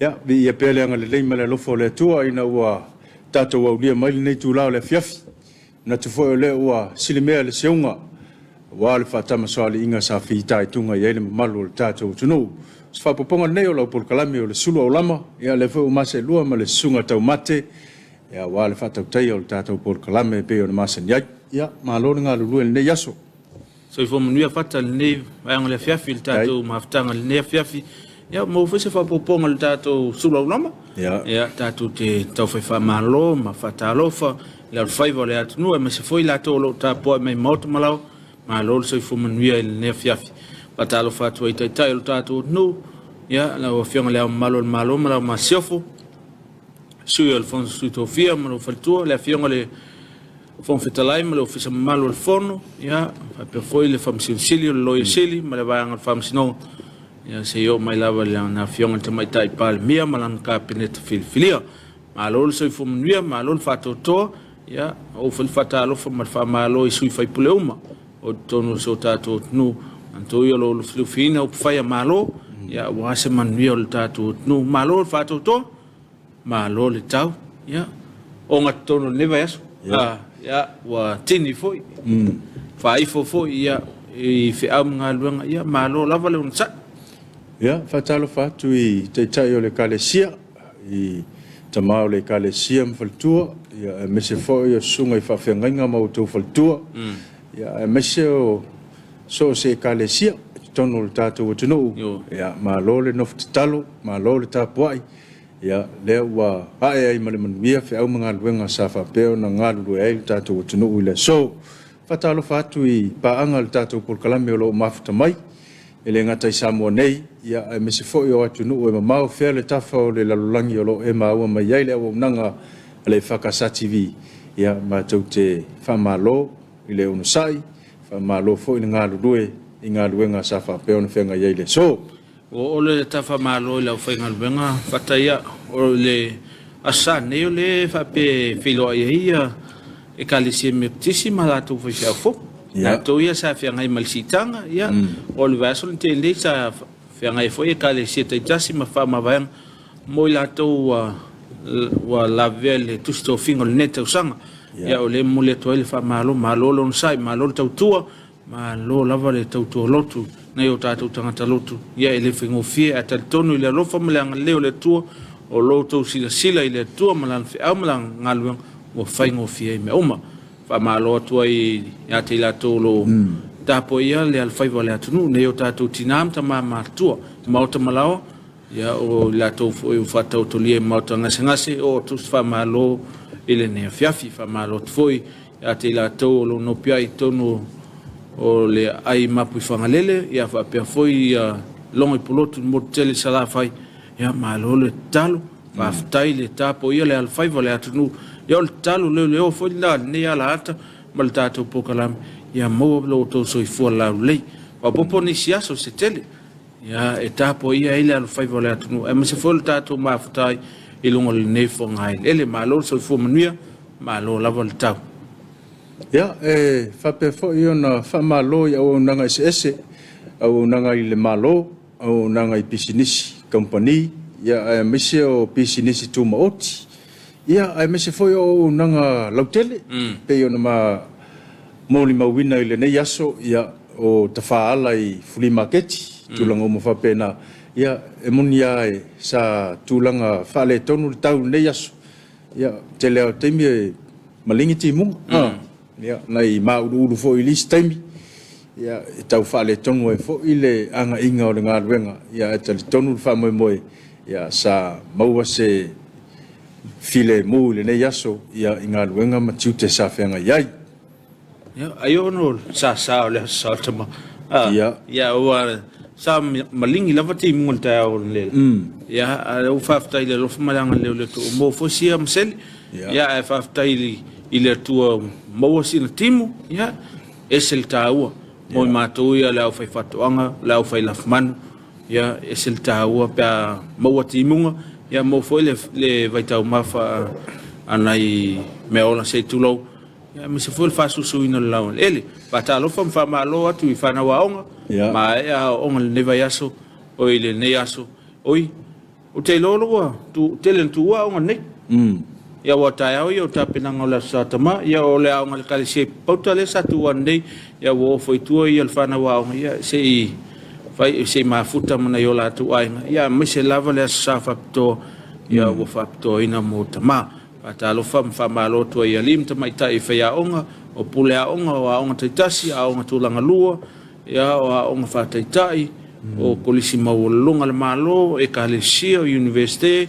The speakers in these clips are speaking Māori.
Ya, vi ia pele anga le leima le lofo le tua ina ua tatou au lia mai nei tūlao le Afiafi. Na tufo le ua silimea le seunga. Wa le whatama soali inga sa whitai tunga i eile mamalu le tatou tunu. Sfapoponga nei o lau polkalami o le Suluaulama. Ia le feu mase lua ma le sunga tau mate. Ia wa le whatau tei o le tatou polkalami pe o le mase niai. Ia, malo ngā lulue le nei yaso. So i fo manuia fata le nei vaianga le Afiafi le tatou maftanga le nei Afiafi. Ya mo fese fa poponga le tatou Suluaulama. Ya tatou te tau fai fa malo ma fata alofa le fai vole atunu me se foi la to lo tapo me moto malo malo so fo manuia le nei Afiafi. Fata alofa tu i tai lo tatou no ya la o fianga le malo ma siofo. Sui Alfonso Sutofia malo faltua le fianga le fon fetalai malo fisa malo le fono ya fa foi le famsilili lo yesili ma le vaianga famsino. Ya se yo mai lava le na fionga te mai tai pal mia malan ka penet filia malol so fo mnia malol fato to ya o fil fatalo fo mal fa malo sui fai puleuma o tono so tato nu anto yo lo flufina o fai malo ya wa se man viol tato nu malol fato to malol tau ya o ngatono neva ya wa tini foi fai fo ya i fe am ngalwenga ya malo lava le unsa. Ya, fatalo fatu i te tai o le kalesia, i tamao le kalesia mfaltua, ya mese fo i sunga i whawhiangainga mau tau faltua, ya mese o so se kalesia, tono le tātou o tunu, ya ma lo le nof talo, ma lo le tapuai, ya le wa hae ai male manuia fe au mga luenga sa whapeo na ngā lulu e le tātou o tunu i le so, fatalo fatu i paanga le tātou polkalami o lo mafuta mai, ele ngata i Samoa nei ia me se foi o atu no e mamau fea le tafa o le lalulangi o lo e maua mai ai le au nanga le EFKS TV ia ma tau te whamalo i le unusai whamalo foi i ngā lulue i ngā luenga sa whapeo na whenga iai le so o le tafa malo i lau whainga luenga whata ia o le asa nei o le whape whiloa ia e kalisi me ptisi ma latu whaisia fo na to ia sa fiangai malsitanga ia o le vaso te le sa fiangai foi ka le seta tasi ma fa ma vai mo la to wa la vele tu sto fingo le net usanga ia o le mo le to le fa malo lo sai malo tau tua malo lava le tau tua lotu na yo tatu tangata lotu ia ele fingo fie ata tonu le lo fa mlang le le tua o lo to sila ile tua malan fi amlang ngalu o faingo fie me uma fa malo tua i ya te la tolo tapuaiga le alfai vale atunu nei o tatou tinam tama matua mauta malao ya o la to foi fatau tolie mauta ngase o tu fa malo ile ne Afiafi fa malo foi ya te la tolo no piai tono o le ai mapu fangalele ya fa pe foi longo piloto mortele sala fai ya malo le talo fa ftai le tapuaiga le alfai vale atunu ya o talo le o foi la ne ala ata mal tatou pokalam ya mo lo to so fo la lei pa popo ni sia so se tele ya tapuaiga ile al fai vole atunu e me se fo tatou mafutai i longo le nei fo ngai ele malo so fo manuia malo la vol tau ya fa pe fo yo na fa malo ya o nanga ese o nanga ile malo o nanga i business company ya me se o business tu maoti ya me se fo yo nanga lautele pe yo na ma moli mawina ile nei yaso ya o tafaala i flea market tulanga mo fa pena ya emunia sa tulanga fale tonu tau nei yaso ya tele temi malingi timu ya nai mauru fo i list temi ya tau fale tonu e fo ile anga inga o nga wenga ya tele tonu fa mo ya sa maua se file mo le nei yaso ya inga wenga matiute sa fenga yai ya ayo no sa le sa tama ya wa sa malingi lava ti mun ta o le ya o fafta ile lo malanga le to mo fo sia msel ya fafta ile tu mo sin timu ya esel taua mo mato ya la fa fatoanga la fa lafman ya esel taua pa mo timu ya mo fo le vai tau mafa anai me ona se tulo ya me se foi fasu suina lawan ele patalo fa malo atu i fana waonga ma ya onga le neva yaso o ile ne yaso oi o te lolo tu telen tua o nei ia wa tai au ia ta penanga la sa tama ia o le au ngal kali se pauta le sa tu nei ia wo foi tu ia fana wa ia se fai se mafuta mana yo la tu ai ia me se lava le sa facto ia wo facto ina mo tama ata lo fam malo tu ia lim tama ita e fa onga o pule a onga te tasi a onga tulanga lua ia o onga fa te tai o kolisi maulunga le malo e kalesia university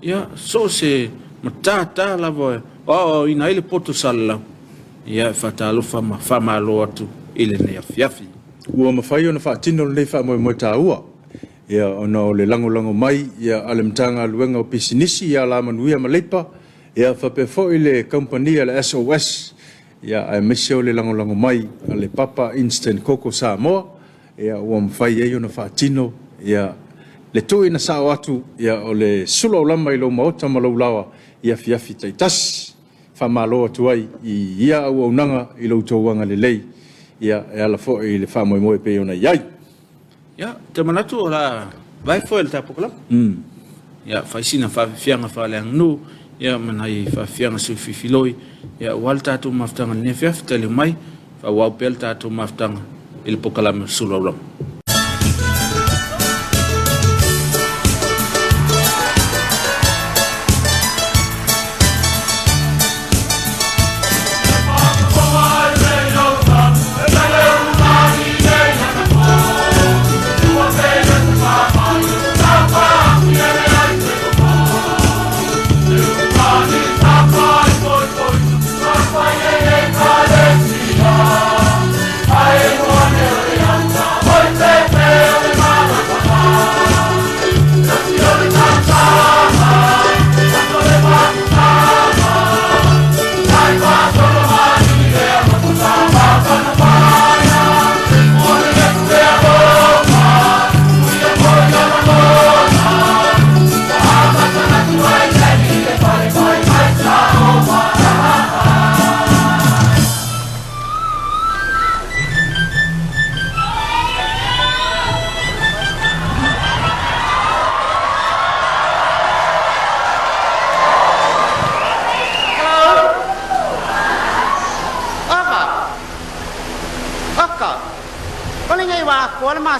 ia so se matata lava o ina ile poto sala ia fa talo fa malo atu ile ne Afiafi ua mawhai ona whaatino nei wha mo ta ua ia ona o le lango mai ia ale mtanga luenga o pisinisi ia la manuia maleipa ia whapefo i le kompania le SOS ia ai mese o le lango mai ale papa instant koko Samoa ia ua mawhai e ona whaatino ia le tui na sao atu ia o le Suluaulama i lo maota malaulawa ia Afiafi taitasi whamalo atu ai i ia au nanga i lo tauanga le lei ia e ala fo i le whamoe pe ona iai ia te manatu o la vai fo el tapukala ia faisina fianga whaleang nu ia manai fianga sufifiloi ia wal tatu maftanga ne Afiafi tele mai fa wau pel tatu maftanga il pokalam Suluaulama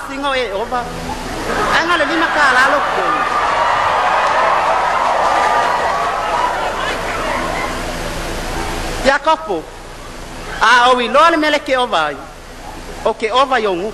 singo e oba anga le lima kala lo ko ya kopo a o wi lo le mele ke ova o ke ova yo ngu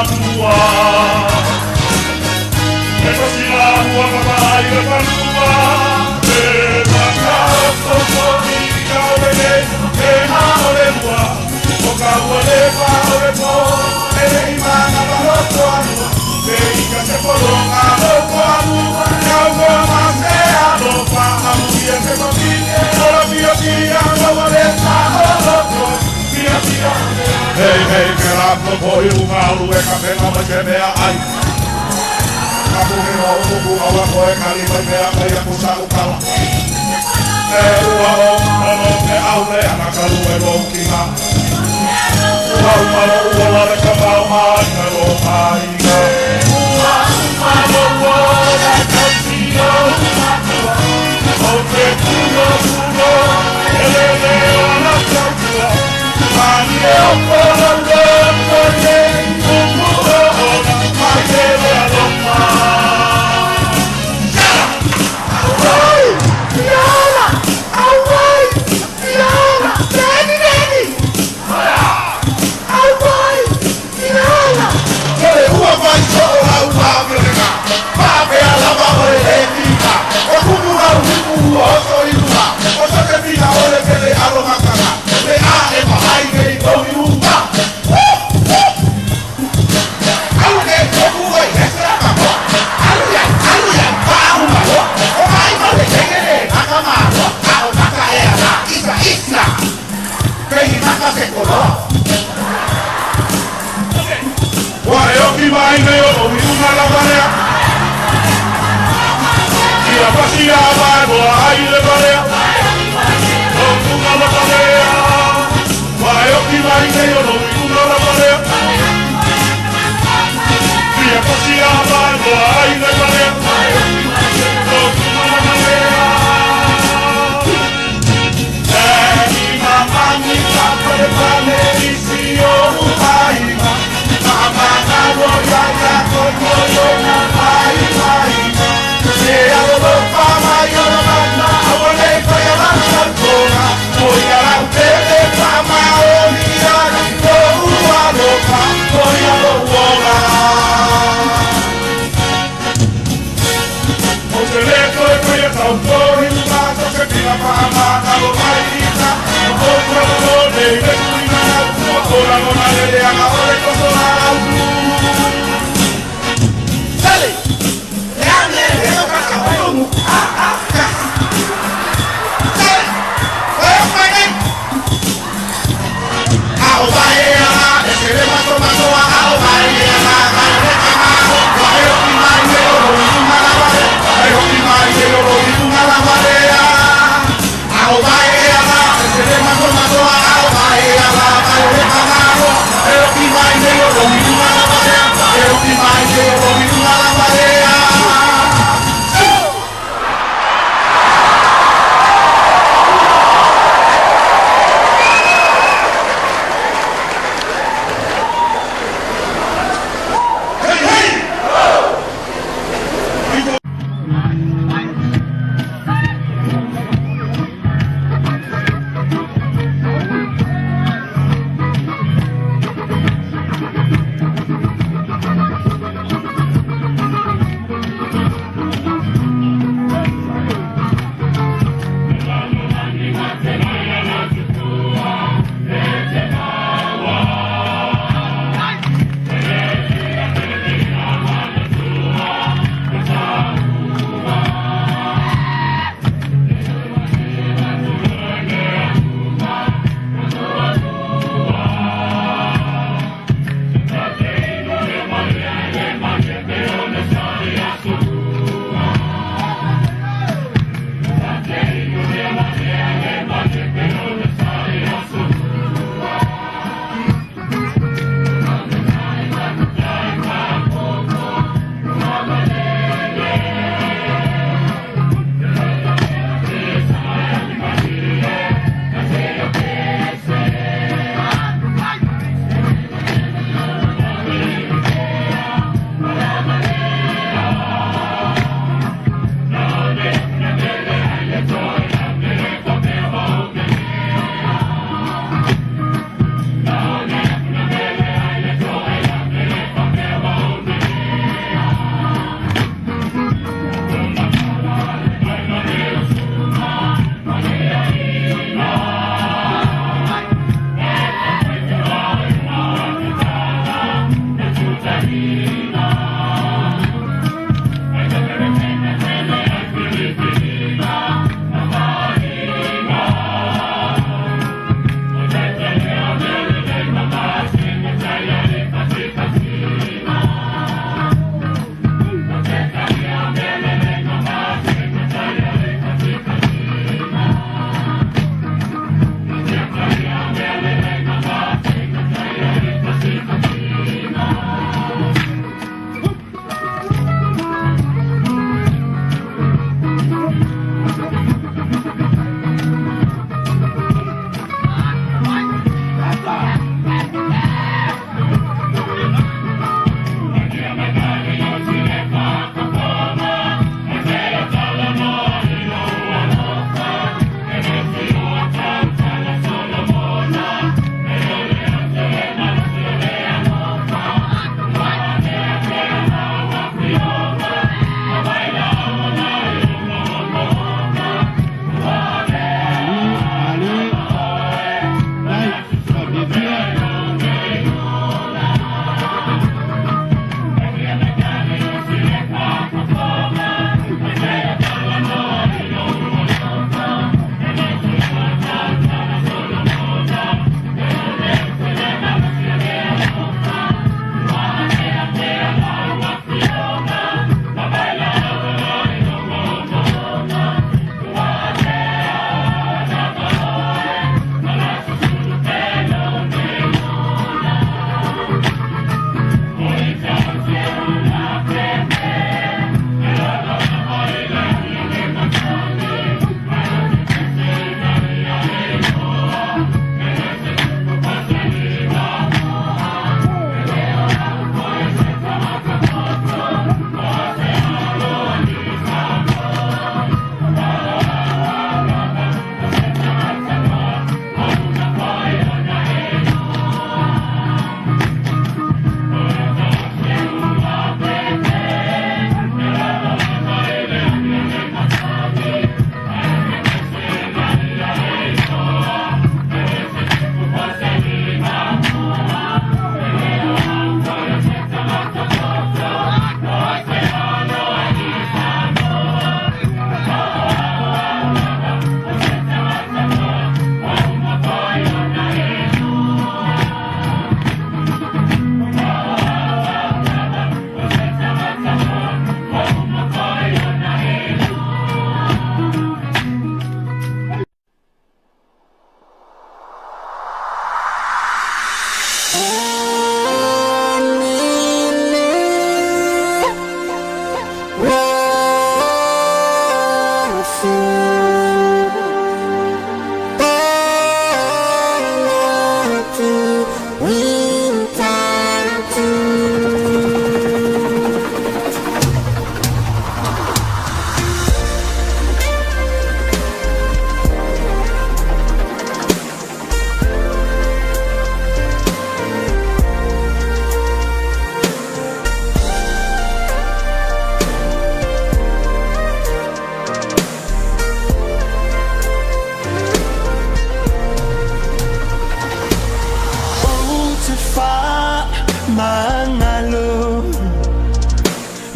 Tua Hei, hei, me rāko poi unga alue ka whenga mai te mea ai. Ka puhi o uku awa koe kari mai mea mai a kusa ukala. E ua o ono te aule ana ka lue rokinga. Ua umaro ua lare ka mau mai ka lo aiga. Ua umaro ua la kautio umatua. O te kuno kuno, ele leo na kautua. Mani e o kora loko te kumuro ona, mai te lea lopa. Awai! Fiona! Awai! Fiona! Daddy, daddy! Awai! Fiona! Kore ua mai soa ua mioreka, pape alama ore e tika. O kumura uhiku ua oso ilua, oso te pina ore pele aroma kaka. Le a e mahai kei tau i unga. Au ne toku oi hesera kamoa. Aluia, aluia, paunga loa. O mai male kengene nakama loa. Ao naka e ana, isa, isa. Kei naka se koloa. Wa e oki mai nei o i unga la barea. Ia pasia vai boa ai le barea. O unga la barea. Vai o que vai nem o nome do meu lavaré. Via passear, vai voar e vai valer. O que vai lavaré. É minha mãe, papai, papai, e se eu vai, mamãe, agora já como eu não vai, vai. Se eu não falar, eu não vai, não vou nem para lá na zona. Foi a tele para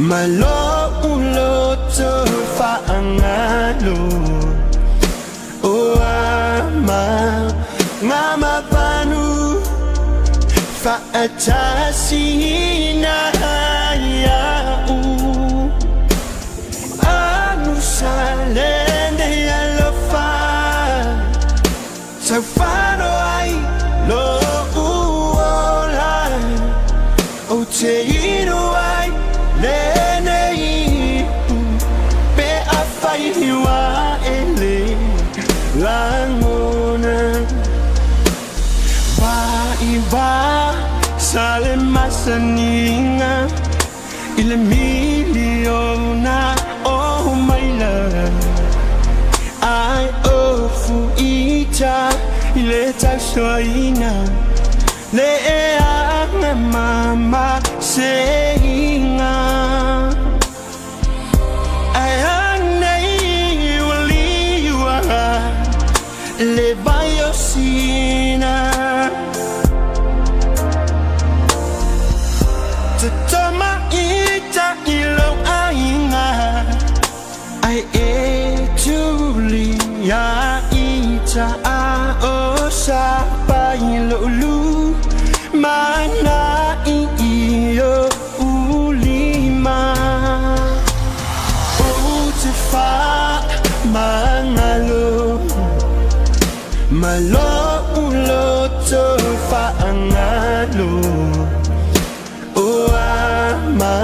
malo uloto faangalo o ama ngama panu faatasina ya u anu salende alofa so fano ai lo uola o te ino ai lene ipu pe afai hiwa ele langona ba iba sale masaninga ile miliona oh my love I ofu ita ile tashoina le anga mama seinga ayane uliwa le bayosina tama ita ilo ainga ai etuli ya ita a osa pailolu mana iyo ulima utifa mangalo malo uloto faangalo o ama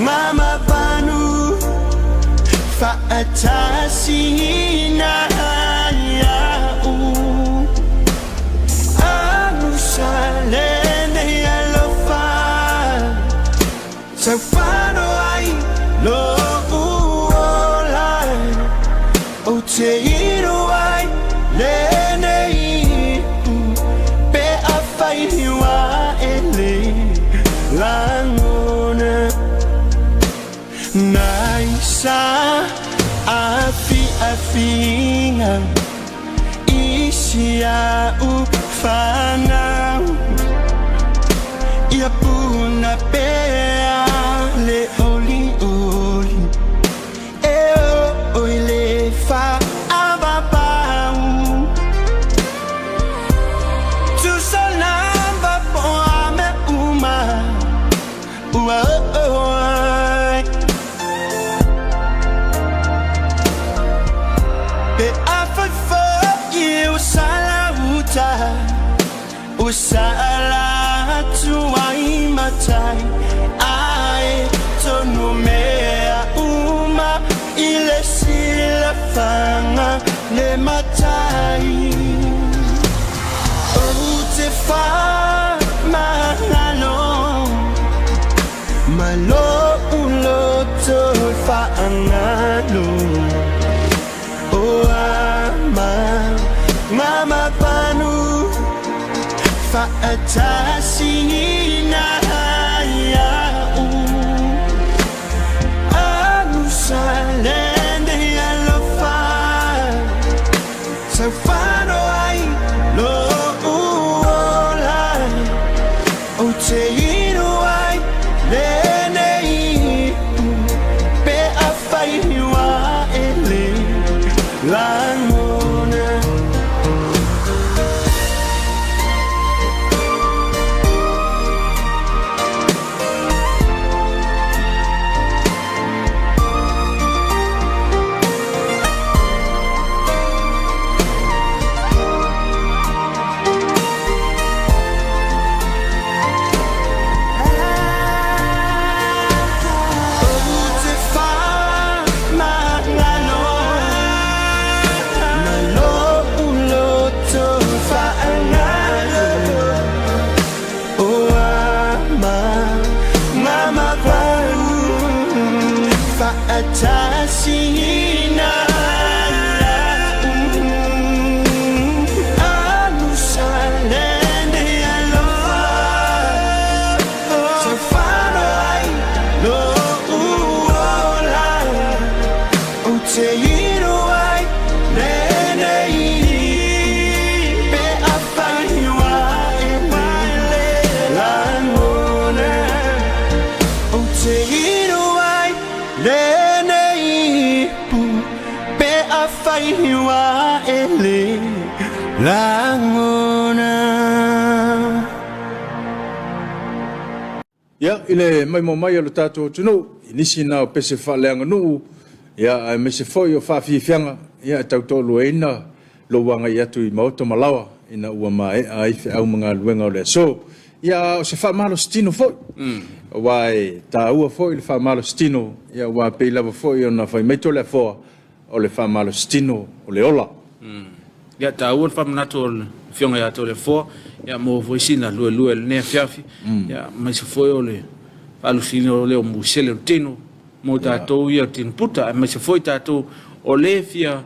mama panu faatasina ya u anu salene alofa so fano ai lo uola o te iro ai lene ipu pe afai hiwa ele langona naisa afiafinga isia ufana ia puna pea le oli oli e o le fa ababau tu salamba po ame uma ua be afa you salauta usala tuai matai ai tonu mea uma ile sila fanga le matai o te fa malo malo uloto fa angalo o ama mama panu faatasina ya u anu salende alofa so fano ai lo uola o te ino ai lene ipu pe afai hiwa ele langona Tasina anu salende alofa so fano ai lo uola o te iro ai lene pe afai wa e mai le langona o te iro langona. Ya ile mai mo mai lo tato tuno inisi na pese faleanga no ya me se foi o fa fianga ya tau to luena lo wanga ya tu moto malawa ina ua mai ai fe au mga luenga o le so ya o se fa malo stino foi wai ta ua foi le fa malo stino ya wa pe lava foi ona fai meto le fo o le fa malo stino o le ola ya ta ua fa manato fionga ya to le fo ya mo voisina lue ne Afiafi ya mai se foi o le alusino le o musele o tino mo tatou ia tin puta mai se foi tatou o le fia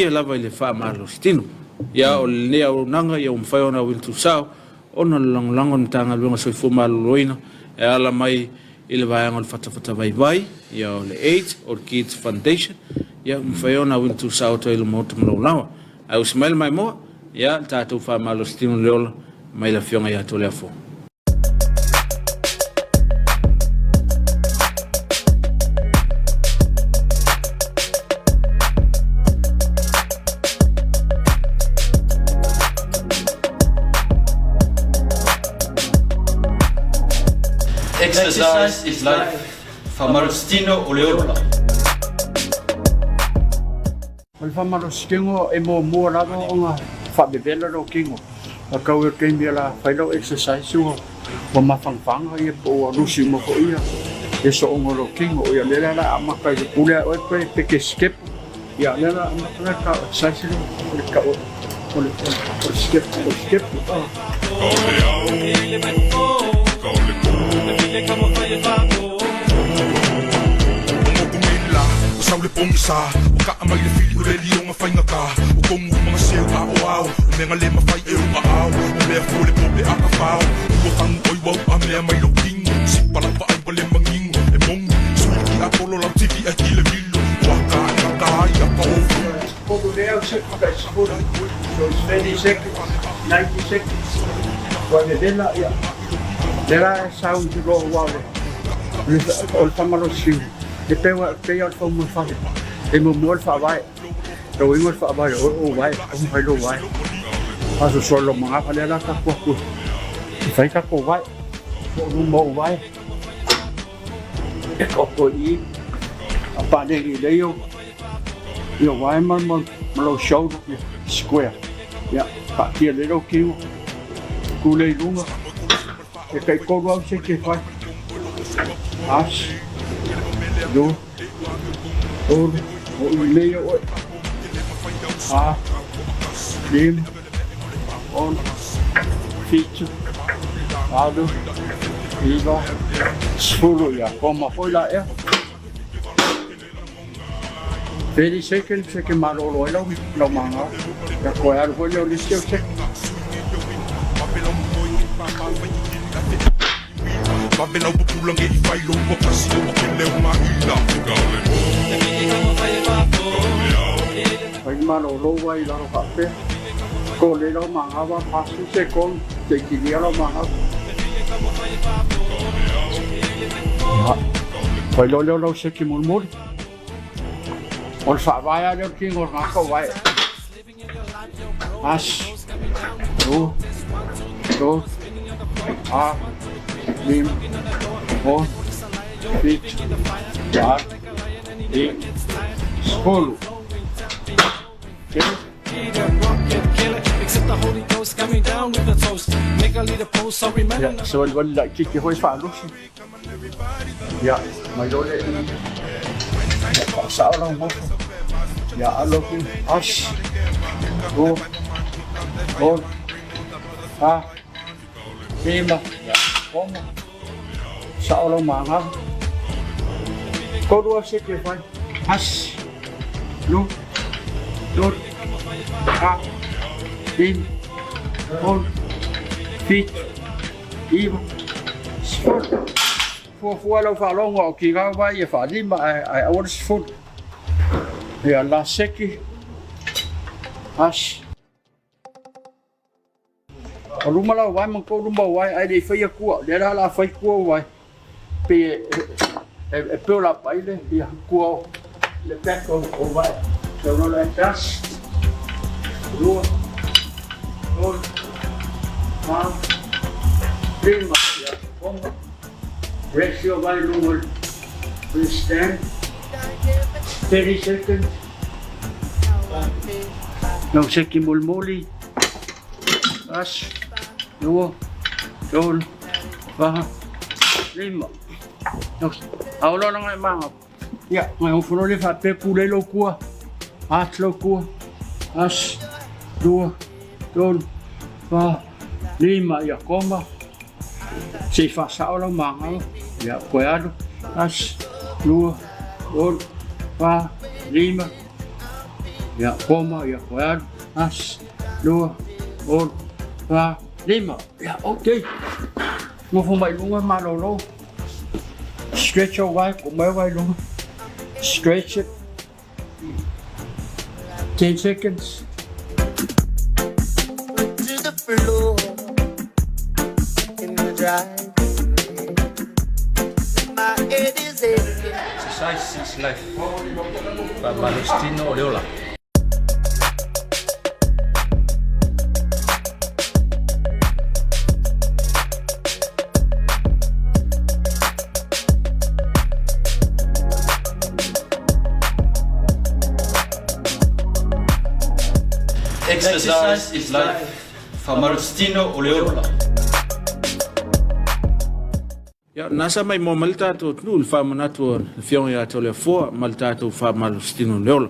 lava le fa malo stino ya o le o nanga ya um fai ona wil tu sao ona langon tanga luenga soi fo malo loina e ala mai ile vai ngol fata vai ya o le 8 or Kids Foundation ya um fai ona wil tu sao to ile moto mo lawa au smell mai mo ya tatou fa malo stino leola mai la fionga ya to le fo Exercise is life. Famarostino oleola. Mal famarostingo e mo lava onga fa bebela ro kingo. A kau ke mila failo exercise o mafangfanga e po rusi mo ko ia. E so onga ro kingo ia lela la amaka i pula o pe skip. Ia lela amaka ka exercise le ka o skip. Saule pongsa, o ka amai le fili o le lio nga whainga ka o kongu mga seu a o au, o menga le mawhai e o au o mea fo le pope a ka whao o tangu oi wau a mea mai lo kingo sipala wa ai wale mangingo e mongu suiki a polo lau tiki a ki le milo waka a ka ai a pa ofu Podo leo se maka ispura so 20 seconds 90 seconds Wale dela ia Dela sound to go wale o famalo siu e pe o fomo fa e mo fa vai do ingo fa vai o vai o vai lo vai aso solo mga pala ka ko fai ka ko vai o mo vai e ko i apa de i leo io vai man lo show square ya pa ti le lo kiu ku le lunga e kai ko wa se ke fai as do o meio a lim on feature ado iba solo ya como foi lá é 30 seconds que malo lo manga ya coar foi o listeu check Babela o pulang e fai lo o kasi o ke le uma ila Fai malo lo vai la ro pape ko le lo manga va pasu se con te kiria lo manga Fai lo se ki murmur on fa vai a ki ngor ma ko vai as do a lim on fit ya e solo Ya, so wala kiki hoy fa lusi. Ya, mai dole. Sa lang mo. Ya, alo ko. Ash. Go. Ha. Lima. Ya, como. Sa lang mga. Ko do se ke fa. Ash. Lu. Dot. Ha. Lim. On. Fit. Iba. Sport. For lo fa long o ki ga vai e fa lima ai o sport. Ya la seki. Ash. O luma la vai man ko luma vai ai le fa ya ku le la fa ku vai. Pe e pe la pa ile ya ku le pecco o vai. Se uno la tas. Due. Hold. 1, 3, yeah. Komma. Rest your right lower. Please stand. 30 seconds. Now second mulmuli. As. 2. 3. 4. 5. Ao lo nang mga. Ya, ngayon funo ni fape pulay lo kuha. At lo kuha. As. 2. 3. 4. 5. Ya komma. Si fasao lang mga. Ya kuya. As. 2. 3. 4. 5. Ya komma. Ya kuya. As. 2. 3. 4. 5. Ya okay. Mo fumay lunga malolo. Stretch your wife, long. Stretch it. 10 seconds. To the floor in the drive. My head is aching. Exercise is life. Famalustino Oleola. Exercise is life. Famalustino Oleola. Ya nasa mai mo malta to nul fa manatu fiong ya to le fo malta to fa malustino leol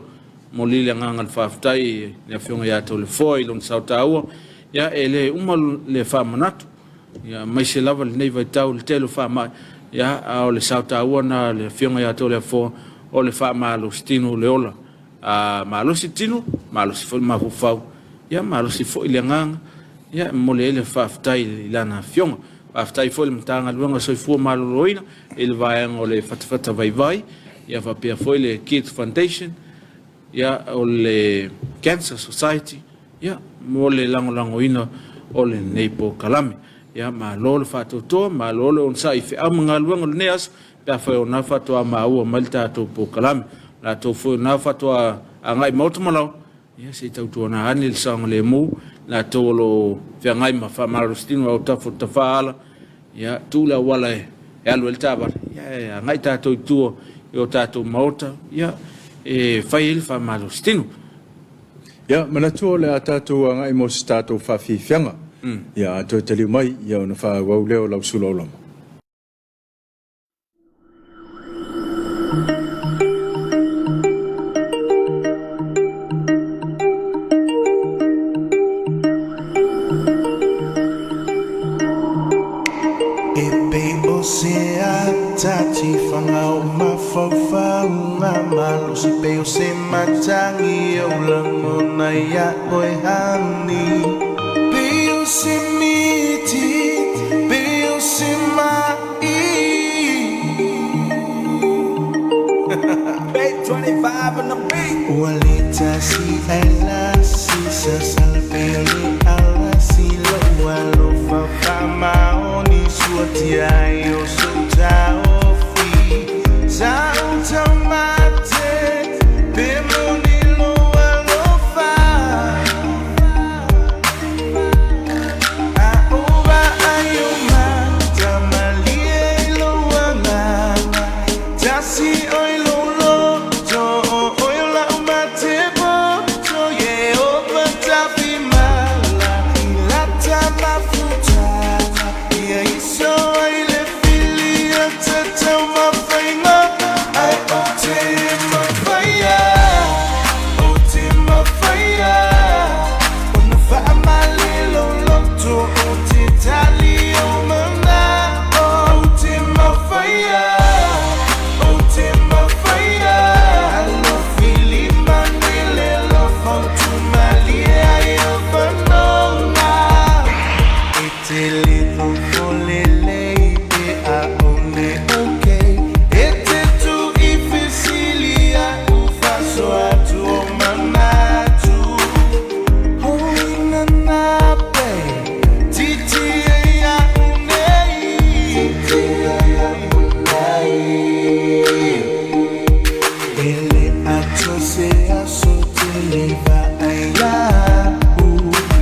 mo lile ngangal fa ftai ya fiong ya to le fo ilon sautawa ya ele umal le fa manatu ya mai se lava nei vai tau le telo fa ma ya o le sautawa na le fiong ya to le fo o le fa malustino leola a malustino malusi fo ma fo ya malusi fo ile ngang ya mo le fa ftai ilana fiong after ifol mtanga luanga so ifo maloloina il vai o le fatfata vai ya va per foi le Kids Foundation ya o le Cancer Society ya mo le langoina o le Nepo Kalame ya ma lolo fatu to ma lolo on sai fe amanga luanga neas pa foi ona fatu ma o malta to po Kalame la to foi na fatu a ngai motomalo ya se tau to na anil sang le mu la tolo fe ngai ma fa marustino o tafu tafala ya tula wala ya lo taba ya ngai ta to tu yo ta to mota ya fail fa marustino Ya manatu le atatu anga i mo stato fa fianga. Ya to tali mai ya na fa wa leo la Suluaulama. Tati fangau mafofa ngamalu si peo se matangi o langona ya oi hani peo se miti peo se mai 25 on the beat walita si ela si sasal peli ala si lo walo fa fama oni suati ayo sotao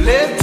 Let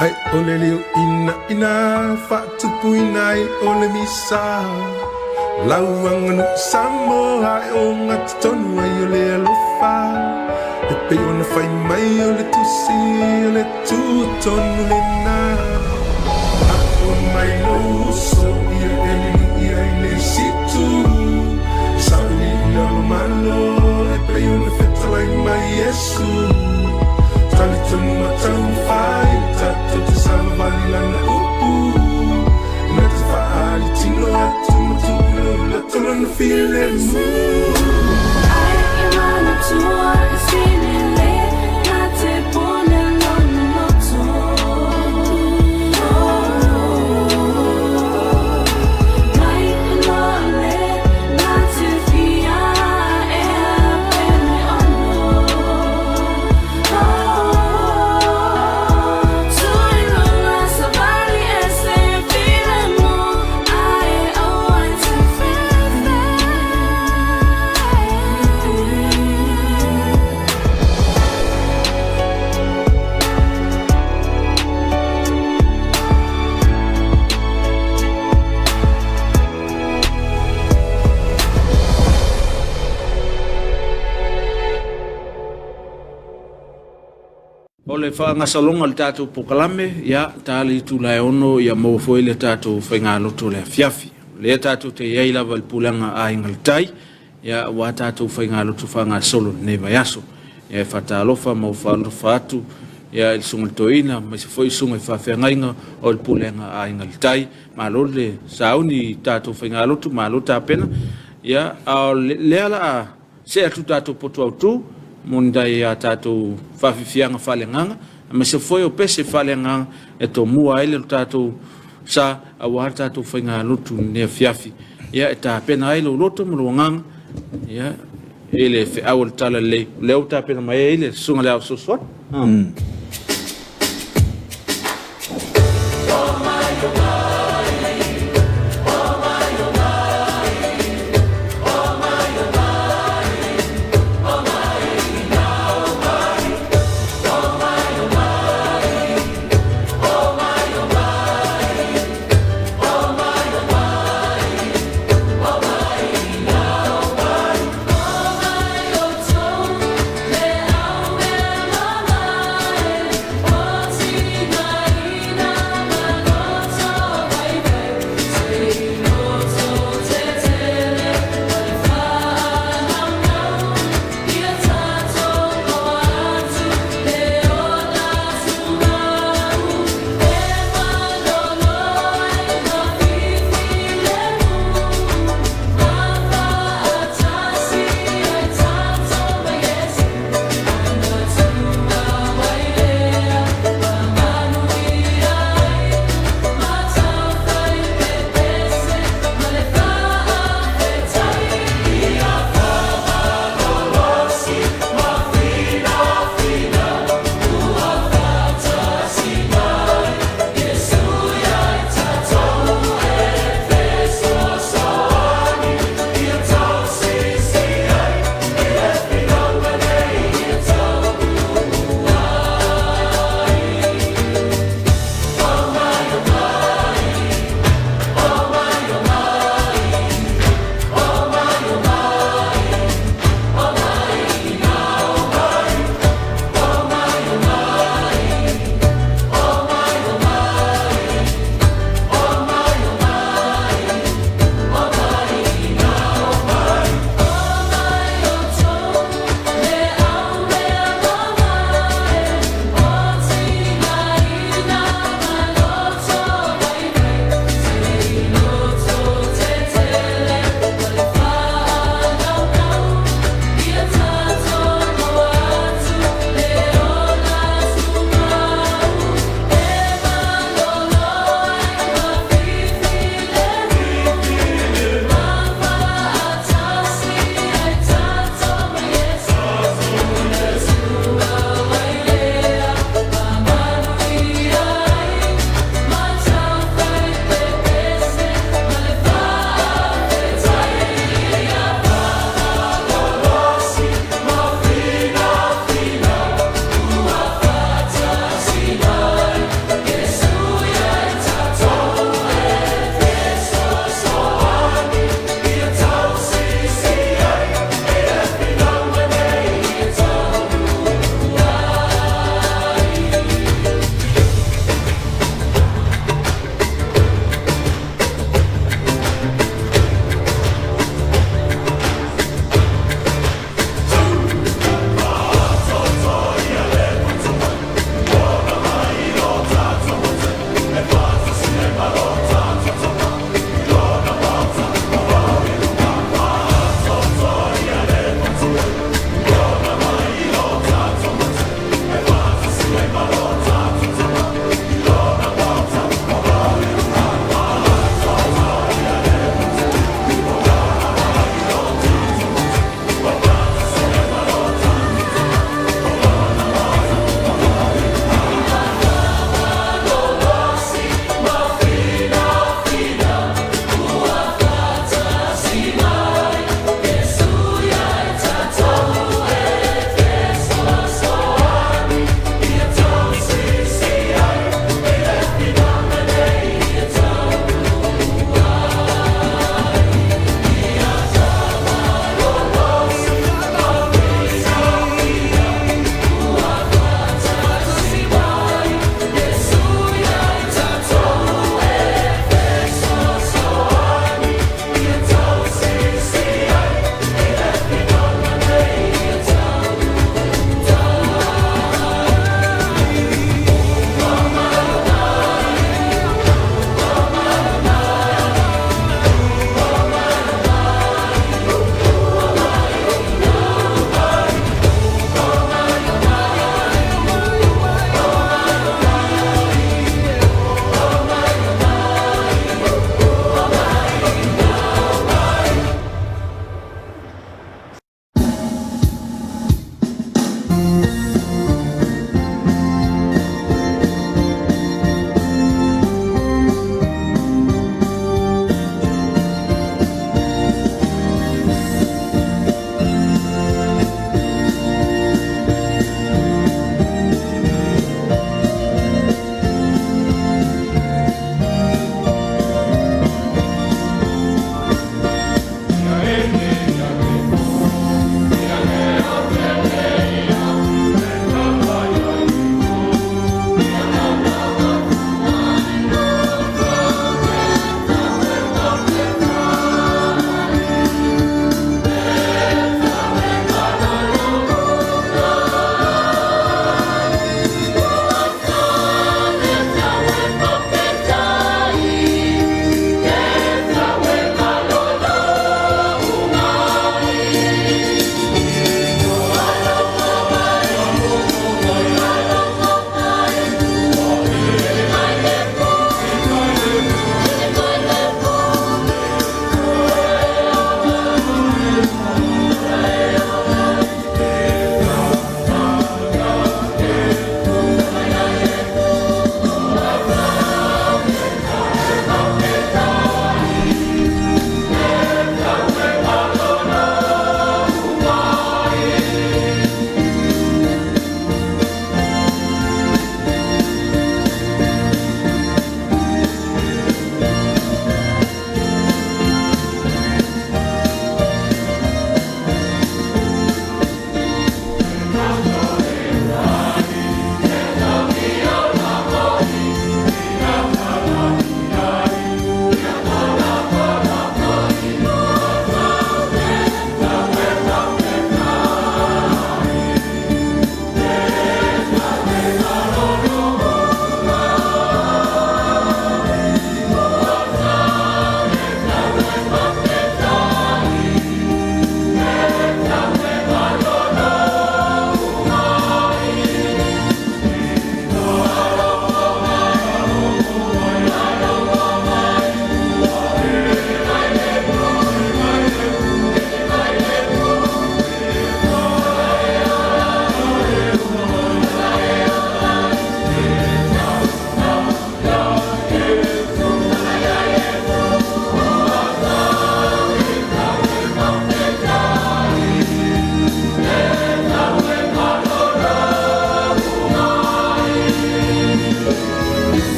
Ai ole leo ina fatupu inai ole misa Lauanga no Samoa ai o ngati tonu ai ole alofa E pe ona fai mai ole tusi ole tu tonu le na Ako mai no so ia ele situ Sauni ina malo E pe ona feta lai mai Yesu Tali tonu matau fai Tato te salvali lana upu Nata faali tino atu matu La tonu na file mu Ai imana tua sinile Na te pone lono loto Nai inole Na te fia e apene ono Tuinula sabali ese file mu Ai awan te fefe O le whaangasalonga le tātou pokalame, ia tāli tu lai ono ia mau foi le tātou whaingaloto le Afiafi. Le tātou te iei lava le pulanga a ingaltai, ia wa tātou whaingaloto whaangasolo ne vai aso. Ia e whatalofa mau whaalofa atu, ia il sunga toina, mai se foi sunga i whawhiangainga o le pulanga a ingaltai, malo le sauni tātou whaingaloto, malo tāpena, ia ao lea la a se atu tātou potu au tu, Mondai a tātou whawhiwhianga whalenganga, me se foi o pese whalenganga e tō mua ele tātou sa a wahar tātou whainga lutu ne Afiafi. Ia e tā pena ele o loto mruanganga, ia ele whi awal tala leo tā pena mai ele sunga leo sosot. Mama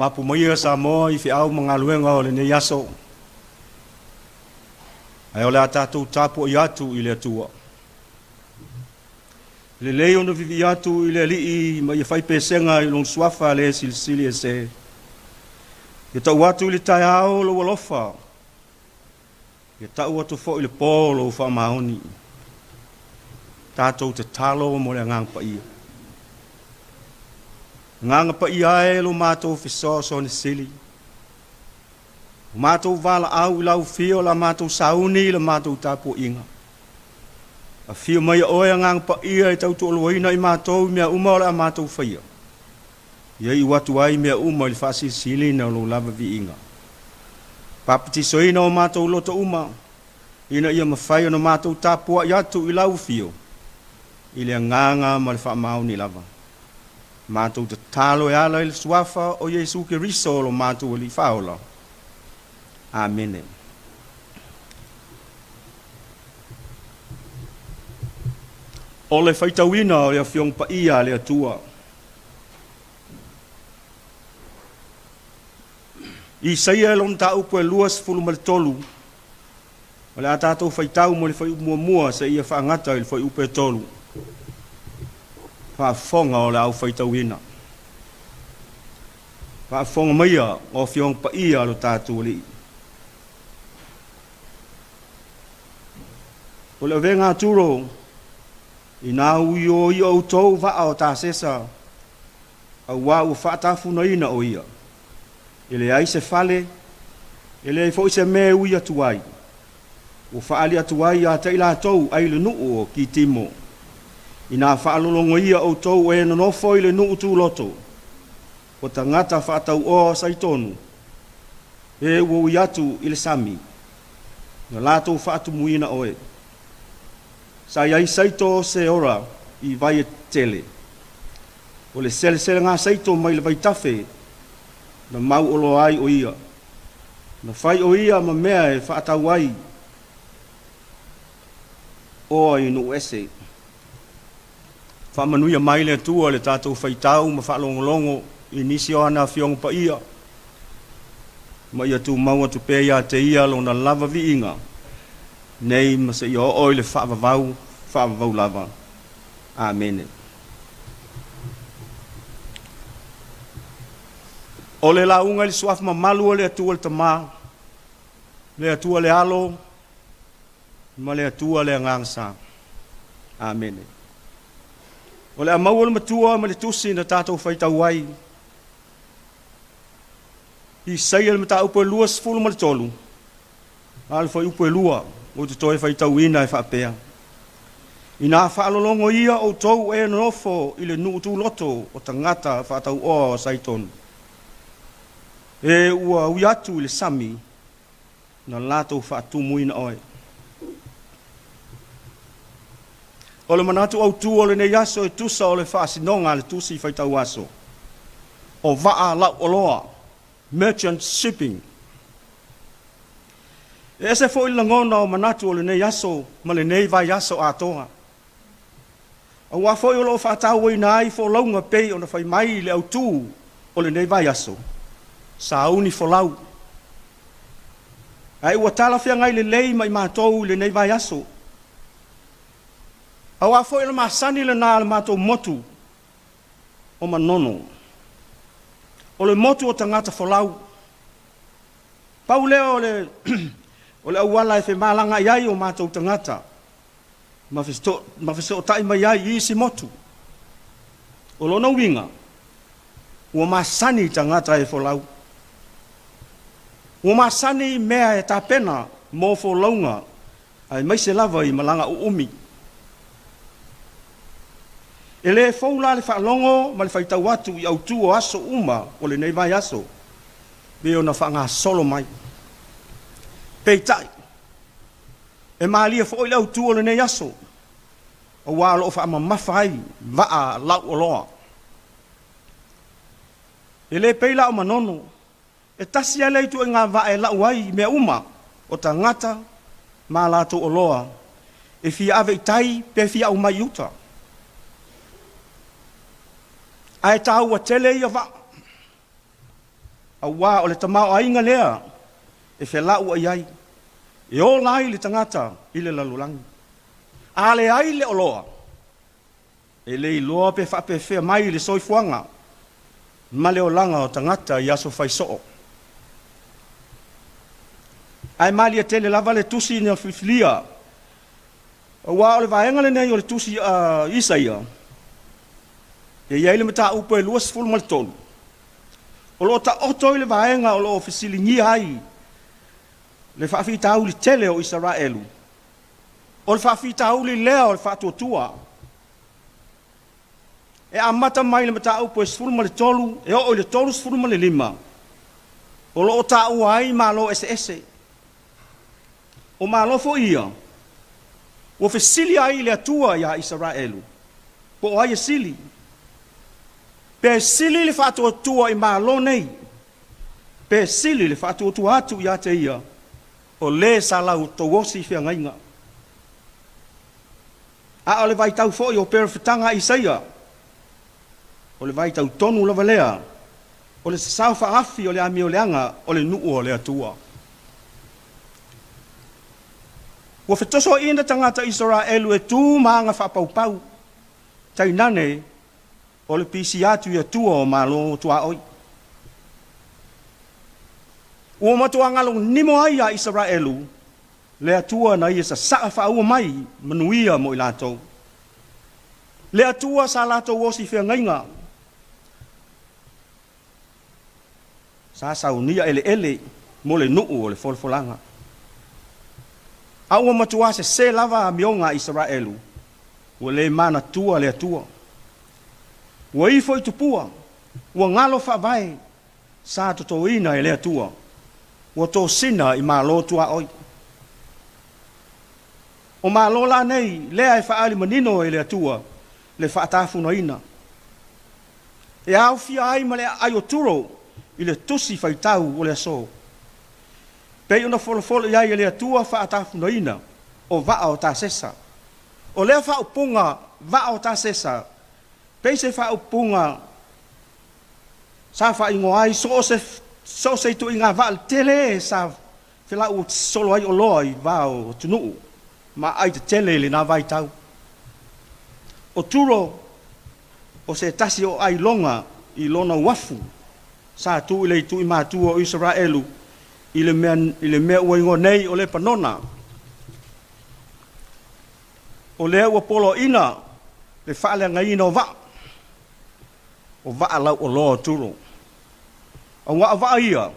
Mapumoia Samoa I whiau mga luenga o le ne yaso. Ai o le atatou tapu I atu I le atua. Le leo no vivi atu I le alii ma ia whai pesenga I long suafa le silisili e se. Ia tau atu I le tai ao lo walofa. Ia tau atu fo I le polo wha maoni. Tātou te talo mo le ngang pa ia. Nganga pa ia lo mātou fisoso ni sili. Mātou vala au I lau fio la mātou sauni la mātou tapu inga. A fio mai oia ngang pa ia I tau tuoloina I mātou mea uma la mātou whaia. Ia I watu ai mea uma I whasi sili na lo lava vi inga. Papiti soina o mātou loto uma. Ina ia mawhaia no mātou tapua I atu I lau fio. I le nganga ma le wha mau ni lava. Mātou te talo e ala I le suafa o Yesu ke riso lo mātou li whaola. Amen. O le whaitawina o le awhiong pa ia le atua. I saia lon ta upo e luas fulu ma le tolu. O le atatou whaitau mo le whai mua mua sa ia whaangata I le whai upo e tolu. Whaafonga o le au whaitawina. Whaafonga maia o whiong pa ia lo tātou li. O le venga turo, I nā ui o I au tau waa o tā sesa, a wā u whaatafuna ina o ia. Ele ai se fale, ele ai fo se me ui atuai. O whaali atuai a te ila tau ai le nuu o ki timo. I nā whaalolongo ia o tau e nonofo I le nuu tū loto. O ta ngata whaatau o saitonu. E ua ui atu I le sami. Nga lātou whaatu muina oe. Sa iai saito se ora I vai e tele. O le sele ngā saito mai le vai tafe. Na mau olo ai o ia. Na whai o ia ma mea e whaatau ai. O I nu ese. Whamanuia mai le tua le tātou whaitau ma whaalongolongo I nisi o ana whiong pa ia. Ma ia tu maua tu pe ia te ia lo na lava vi inga. Nei ma se ia oi le whaavavau lava. Amen. O le launga le suafa mamalu o le atua le tamā, le atua le alo, ma le atua le angangsa. Amen. O le amau o le matua ma le tusi na tātou whaitau ai. I saia le mata upo e lua sifulu ma le tolu. Ale whai upo e lua, o te toi whaitau ina e whaapea. I nā whaalolongo ia o tau e nofo i le nuutu loto o tangata whaatau o saitonu. E ua ui atu i le sami na lato whaatumu ina oe. O le manatu au tu o le nei aso e tusa o le whaasinonga le tusi whaitau aso. O waa lau oloa, merchant shipping. E se fo i langona o manatu o le nei aso, ma le nei vai aso atoa. A wa fo i o lo whaatau i nai fo launga pei o na whai mai le au tu o le nei vai aso. Sa uni fo lau. Ai ua tala fia ngai le lei mai mātou le nei vai aso. A wa fo i le masani le nā le mātou motu o manono. O le motu o tangata fo lau. Pau leo o le awala e fe malanga iai o mātou tangata. Ma fiso o tai mai ai i si motu. O lona winga. Ua masani tangata e fo lau. Ua masani mea e tāpena mō fo launga. Ai mai se lava i malanga o umi. E le foula le whaalongo ma le whaitau atu i autu o aso uma o le nei vai aso. Be o na whanga solo mai. Peitai. E maalia fo le autu o le nei aso. O walo o whaama mawhai waa lau o loa. E le peila o manono. E tasi ale tu e ngā waa e lau ai mea uma o ta ngata ma lato o loa. E fia ave tai pe fia o mai uta. Ai tau a tele ia wa. A wā o le tamau a inga lea. E fe lau ai ai. E o lai le tangata i le lalulangi. A le ai le oloa. E le iloa pe wha pe fea mai le soifuanga. Ma le o langa o tangata i aso whaisoo. Ai mali a tele lava le tusi ni a whiwhilia. A wā o le vaenga le nei o le tusi Isaia. E iai le mata upo e luas fulu mal tolu. O lo ta oto i le vaenga o lo ofisili ngi ai. Le whaafi tau li tele o Israelu. O le whaafi tau li lea o le whaatuatua. E amata mai le mata upo e sfulu mal tolu. E o le tolu sfulu mal lima. O lo ta uai ma lo ese. O ma lo fo ia. O ofisili ai le atua ia Israelu. Po ai e sili. Pe sili le whaatuatua i mālo nei. Pe sili le whaatuatua atu i ate ia. O le salau to wosi whia ngainga. A o le vai tau fo i o perwhitanga i saia. O le vai tau tonu lava lea. O le sasau whaafi o le ami o leanga o le nuu o le atua. Ua whetoso ina tangata Israelu e tū maanga whapaupau. Tainane o le pisi atu ia tua o malo tua oi. Ua matua ngalo nimo ai a Israelu, le atua na ia sa saa whaua mai manuia mo i lato. Le atua sa lato wosi whia ngainga. Sa saunia ele mo le nuu o le folfolanga. A ua matua se lava a mionga Israelu, ua le mana tua le atua. Ua ifo i tupua, ua ngalo whaavai, sa totoina e lea tua, ua tō sina i malo tua oi. O malo la nei, lea e whaali manino e lea tua, le whaatafuna ina. E au fia ai ma le ai o turo, i le tusi whaitau o lea so. Pei una folofolo iai e lea tua whaatafuna ina, o vaa o ta sesa. O lea whaupunga, vaa o ta sesa, pei se whaupunga, sa whaingo ai, so se tu inga vaa tele, sa whila u solo ai o loa i vaa o tunuu, ma ai te tele le nā vai tau. O turo, o se tasi o ai longa, I lona wafu, sa tu ile tu I mātua o Israelu, I le mea ua ingo nei o le panona. O lea ua polo ina, le whaale ngaina o va. O va lau o loa turo. O wa va ia,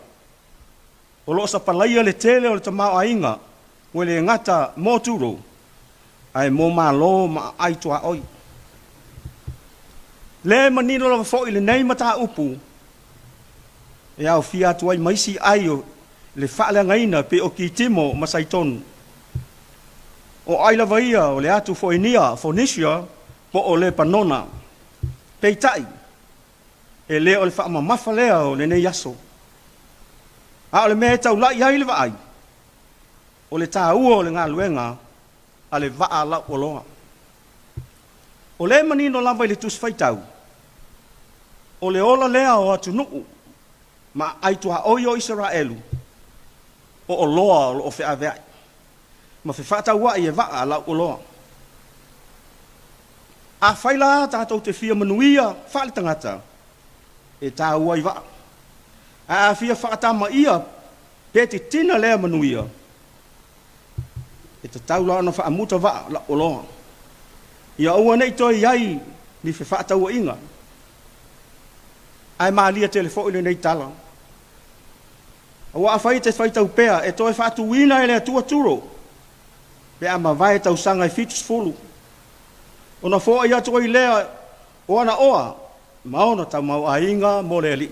o lo sa palaia le tele o le tamau ainga, o le ngata mo turo, ai mo ma lo ma ai tua oi. Le manino la fo ile nei mata upu. E au fia tuai maisi ai o le whaale ngaina pe o ki timo masaiton. O ai la vaia o le atu fo inia, fo nisia, po o le panona. Peitai. E le o le wha mafa lea o le nei yaso. A o le mea tau lai ai le vaai. O le tā ua o le ngā luenga, a le vaa la o loa. O le manino lava I le tus faitau. O le ola lea o atu nuu, ma aitua oi o Israelu. O loa o whea veai. Ma whewhata ua I e vaa la o loa. A whaila tātou te whia manuia, whaale tangata. E tā ua I vaa. A whia whaatama ia, pe te tina lea manuia. E te taula ana whaamuta vaa la o loa. Ia ua nei toi iai ni whewhata ua inga. Ai maalia telefo ile nei tala. Awa awhai te whaitau pea, e toi whaatu wina ele atua turo. Pea ma vai tau sanga I fitus fulu. Ona fōa ia toi lea o ana oa, maona tau mau a inga mo le li.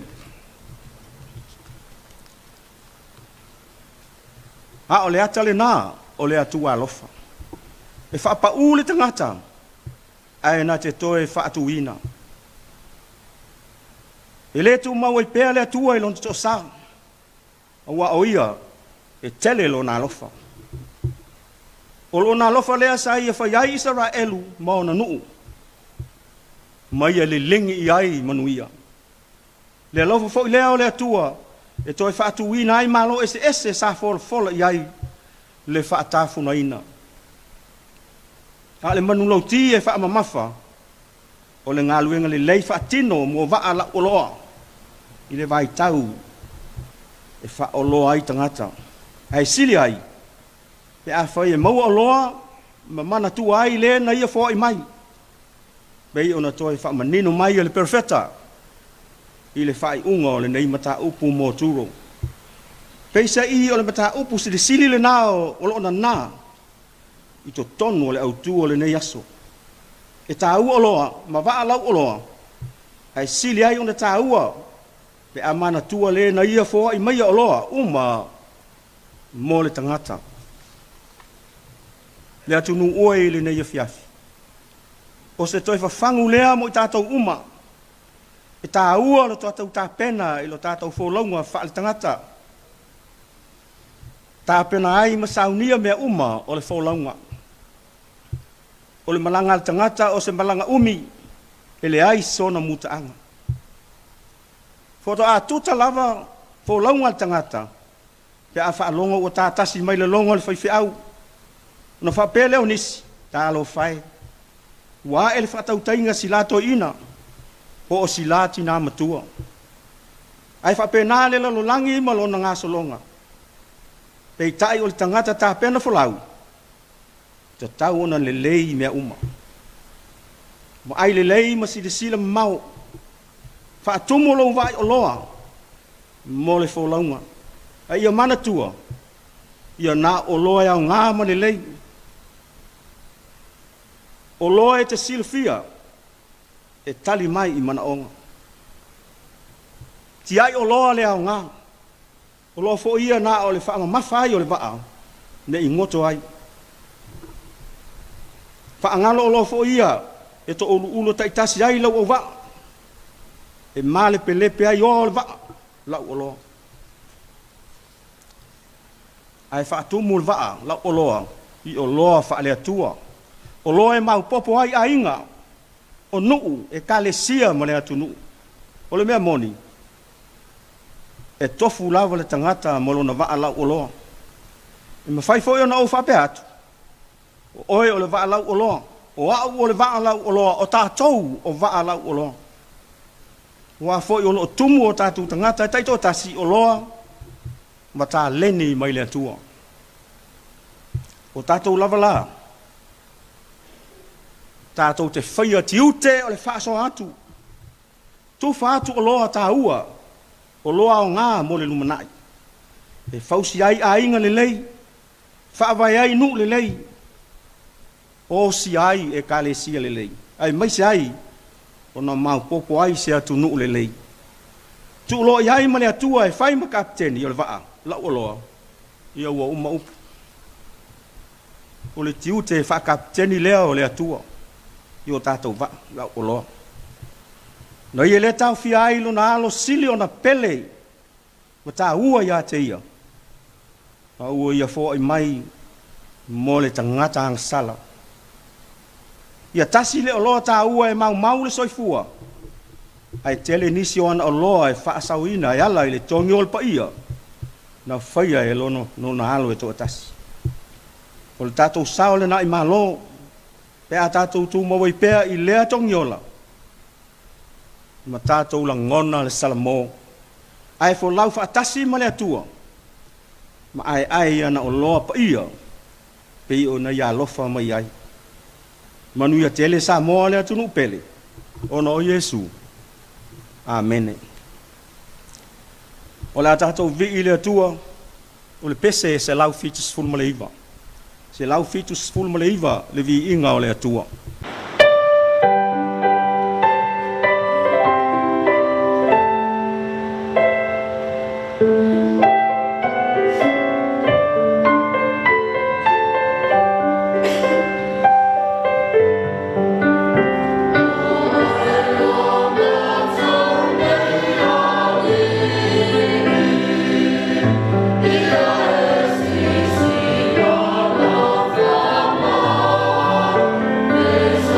A o le ata le nā, o le atua alofa. E whaapa ule tangata, ai na te toi whaatu wina. E le tu mau I pea le atua I lon to sa. Awa o ia, e tele lo na lofa. O lo na lofa lea sa ia whaiai Israelu maona nuu. Mai le lingi I ai manuia. Le lofa fo lea o le atua, e toi whaatu wina ai malo ese sa fola I ai le whaatafuna ina. A le manu lau ti e whaamamafa, o le ngā luenga le lei whaatino mo vaa la oloa. I le vai tau e wha oloa ai tangata. Ai sili ai. Pe a whai e maua oloa, ma mana tu ai le na ia fo I mai. Bei ona toi wha manino mai le perfeta. I le whai unga o le nei mata upu mo turo. Pei sa I o le mata upu si le sili le nao o lo na na. I to tonu o le autu o le nei aso. E tā ua oloa, ma vaa lau oloa. Ai sili ai ona tā ua. Pe a mana tua le na ia fo I mai oloa, uma mo le tangata. Le atu nu oe le nei Afiafi. O se toi whafangu lea mo I tātou uma. E tā ua lo tātou tā pena I lo tātou wholaunga wha le tangata. Tā pena ai masaunia mea uma o le wholaunga. O le malanga le tangata o se malanga umi. E le ai sona mutaanga. Foto a tuta lava wholaunga le tangata. Pe a whaalonga o tātasi mai le longa le whaiwhiau. Na whapele o nisi, tā alo whai. Wa ele whatautainga si lato ina. Po o si lati nā matua. Ai whapena le lalo langi ima lo na ngā solonga. Pei tai o le tangata tā pena wholau. Te tau ona le lei mea uma. Ma ai le lei ma si le sila mau. Whaatumo lo vai o loa. Mo le wholaunga. Ai ia mana tua. Ia nā o loa au ngā ma le lei. O loa e te silfia. E tali mai I mana onga. Ti ai o loa le au ngā. O loa fo ia nā o le whaama mawhai o le waa. Ne I ngoto ai. Whaangalo o loa fo ia. E to ulu ulo taitasi ai lau o waa. E male pelepe ai o le waa. Lau o loa. Ai whaatumu le waa. Lau o loa. I o loa whaale atua. O loa e mau popo ai ainga. O nuu e kalesia ma le atu nuu. O le mea moni. E tofu lava le tangata mo lona waa lau o loa. E mawhai fo i ona o whape atu. O oe o le waa lau o loa. O au o le vaa lau o loa, o tātou o vaa lau o loa. Wa fo i o lo tumu o tātou tangata, taito tasi o loa, ma tā leni mai le atua. O tātou lava la, tātou te whaia tiute o le whaaso atu. Tu whaatu o loa tā ua, o loa o ngā mo le lumanai. E whausi ai a inga le lei, whaavai ai nu le lei, o si ai e ka le sia le lei. Ai mai si ai, o na mau popo ai se atu nu le lei. Tu lo iai ma le atua e whai ma kapteni o le waa, la o loa, ia ua uma upu. O le tiu te wha kapteni lea o le atua, i o tātou waa, la o loa. No ia le tau fia ai lo na alo sili o na pele, ma tā ua ia te ia. A ua ia fo ai mai, mo le tangata ang sala. Ia tasi le o loa tā ua e mau le soifua. Ai tele nisi o ana o loa e whaasauina e ala i le tongi ol pa ia. Na whaia e lono no na alo e toa tasi. O le tātou sao le na i malo, pe a tātou tū mawai pea i lea tongi ola. Ma tātou la ngona le salamo. Ai fo lau whaatasi ma le atua. Ma ai ana o loa pa ia. Pe i o na ia lofa mai ai. Manu ia tele Samoa le atunu pele. Ona o Yesu. Amen. O le atatou vi i le atua, o le pese se lau fitus ful ma le iwa. Se lau fitus ful ma le iwa le vi inga o le atua. Yes.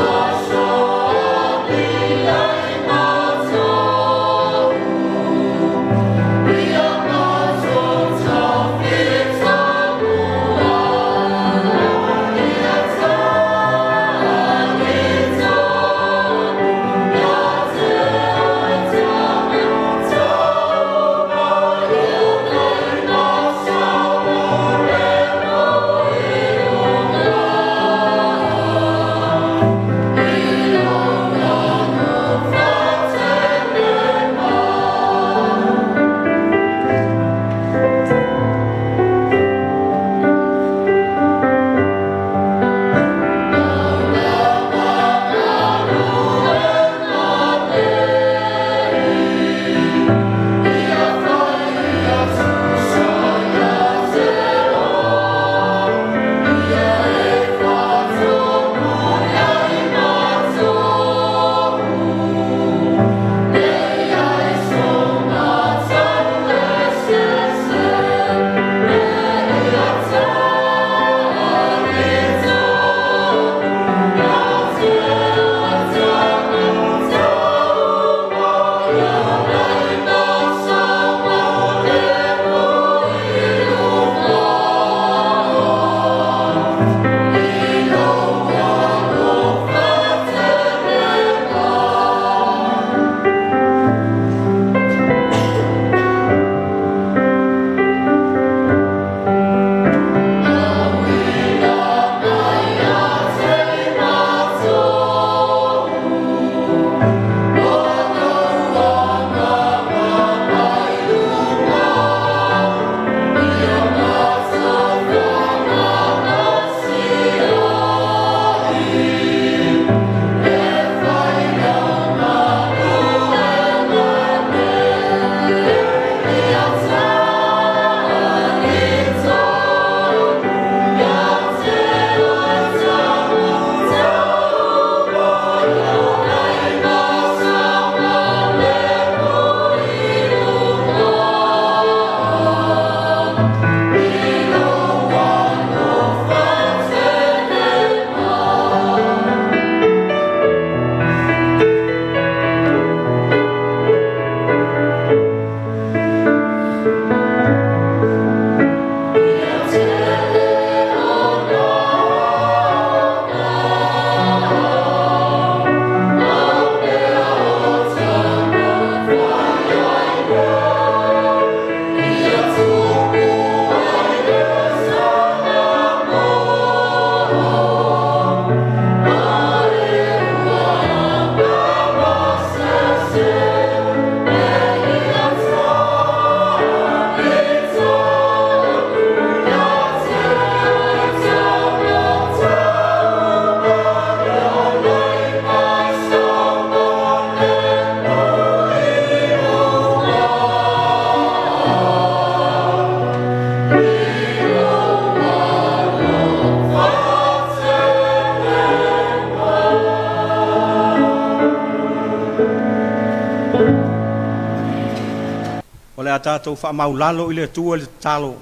le atatou whaamaulalo i le atua le tatalo,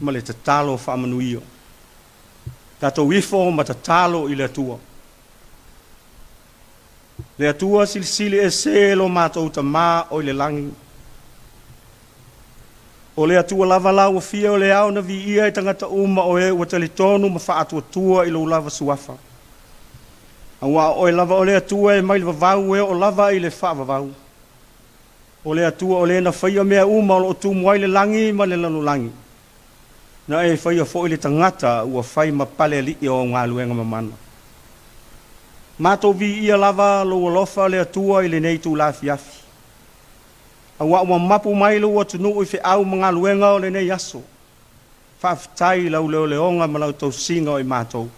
ma le tatalo whaamanuio. Tatou ifo ma tatalo i le atua. Le atua silisili e se lo mātou tamā o i le langi. O le atua lava lau fia o le au na vi ia i tangata uma o e ua talitonu ma wha atua tua i lo lava suafa. Awa o e lava o le atua e mai le vavau e o lava i le wha vavau. O le atua o le na whaia mea uma o tu mwai le langi ma le lanu langi. Na e whaia fo i le tangata ua whai ma pale li o ngā luenga mamana. Mātou vi ia lava lo alofa le atua i le nei tu la Afiafi. Awa ua mapu mai lo atunu i fe au mga luenga o le nei aso. Whaafitai lau leo leonga ma lau tau singa o i mātou.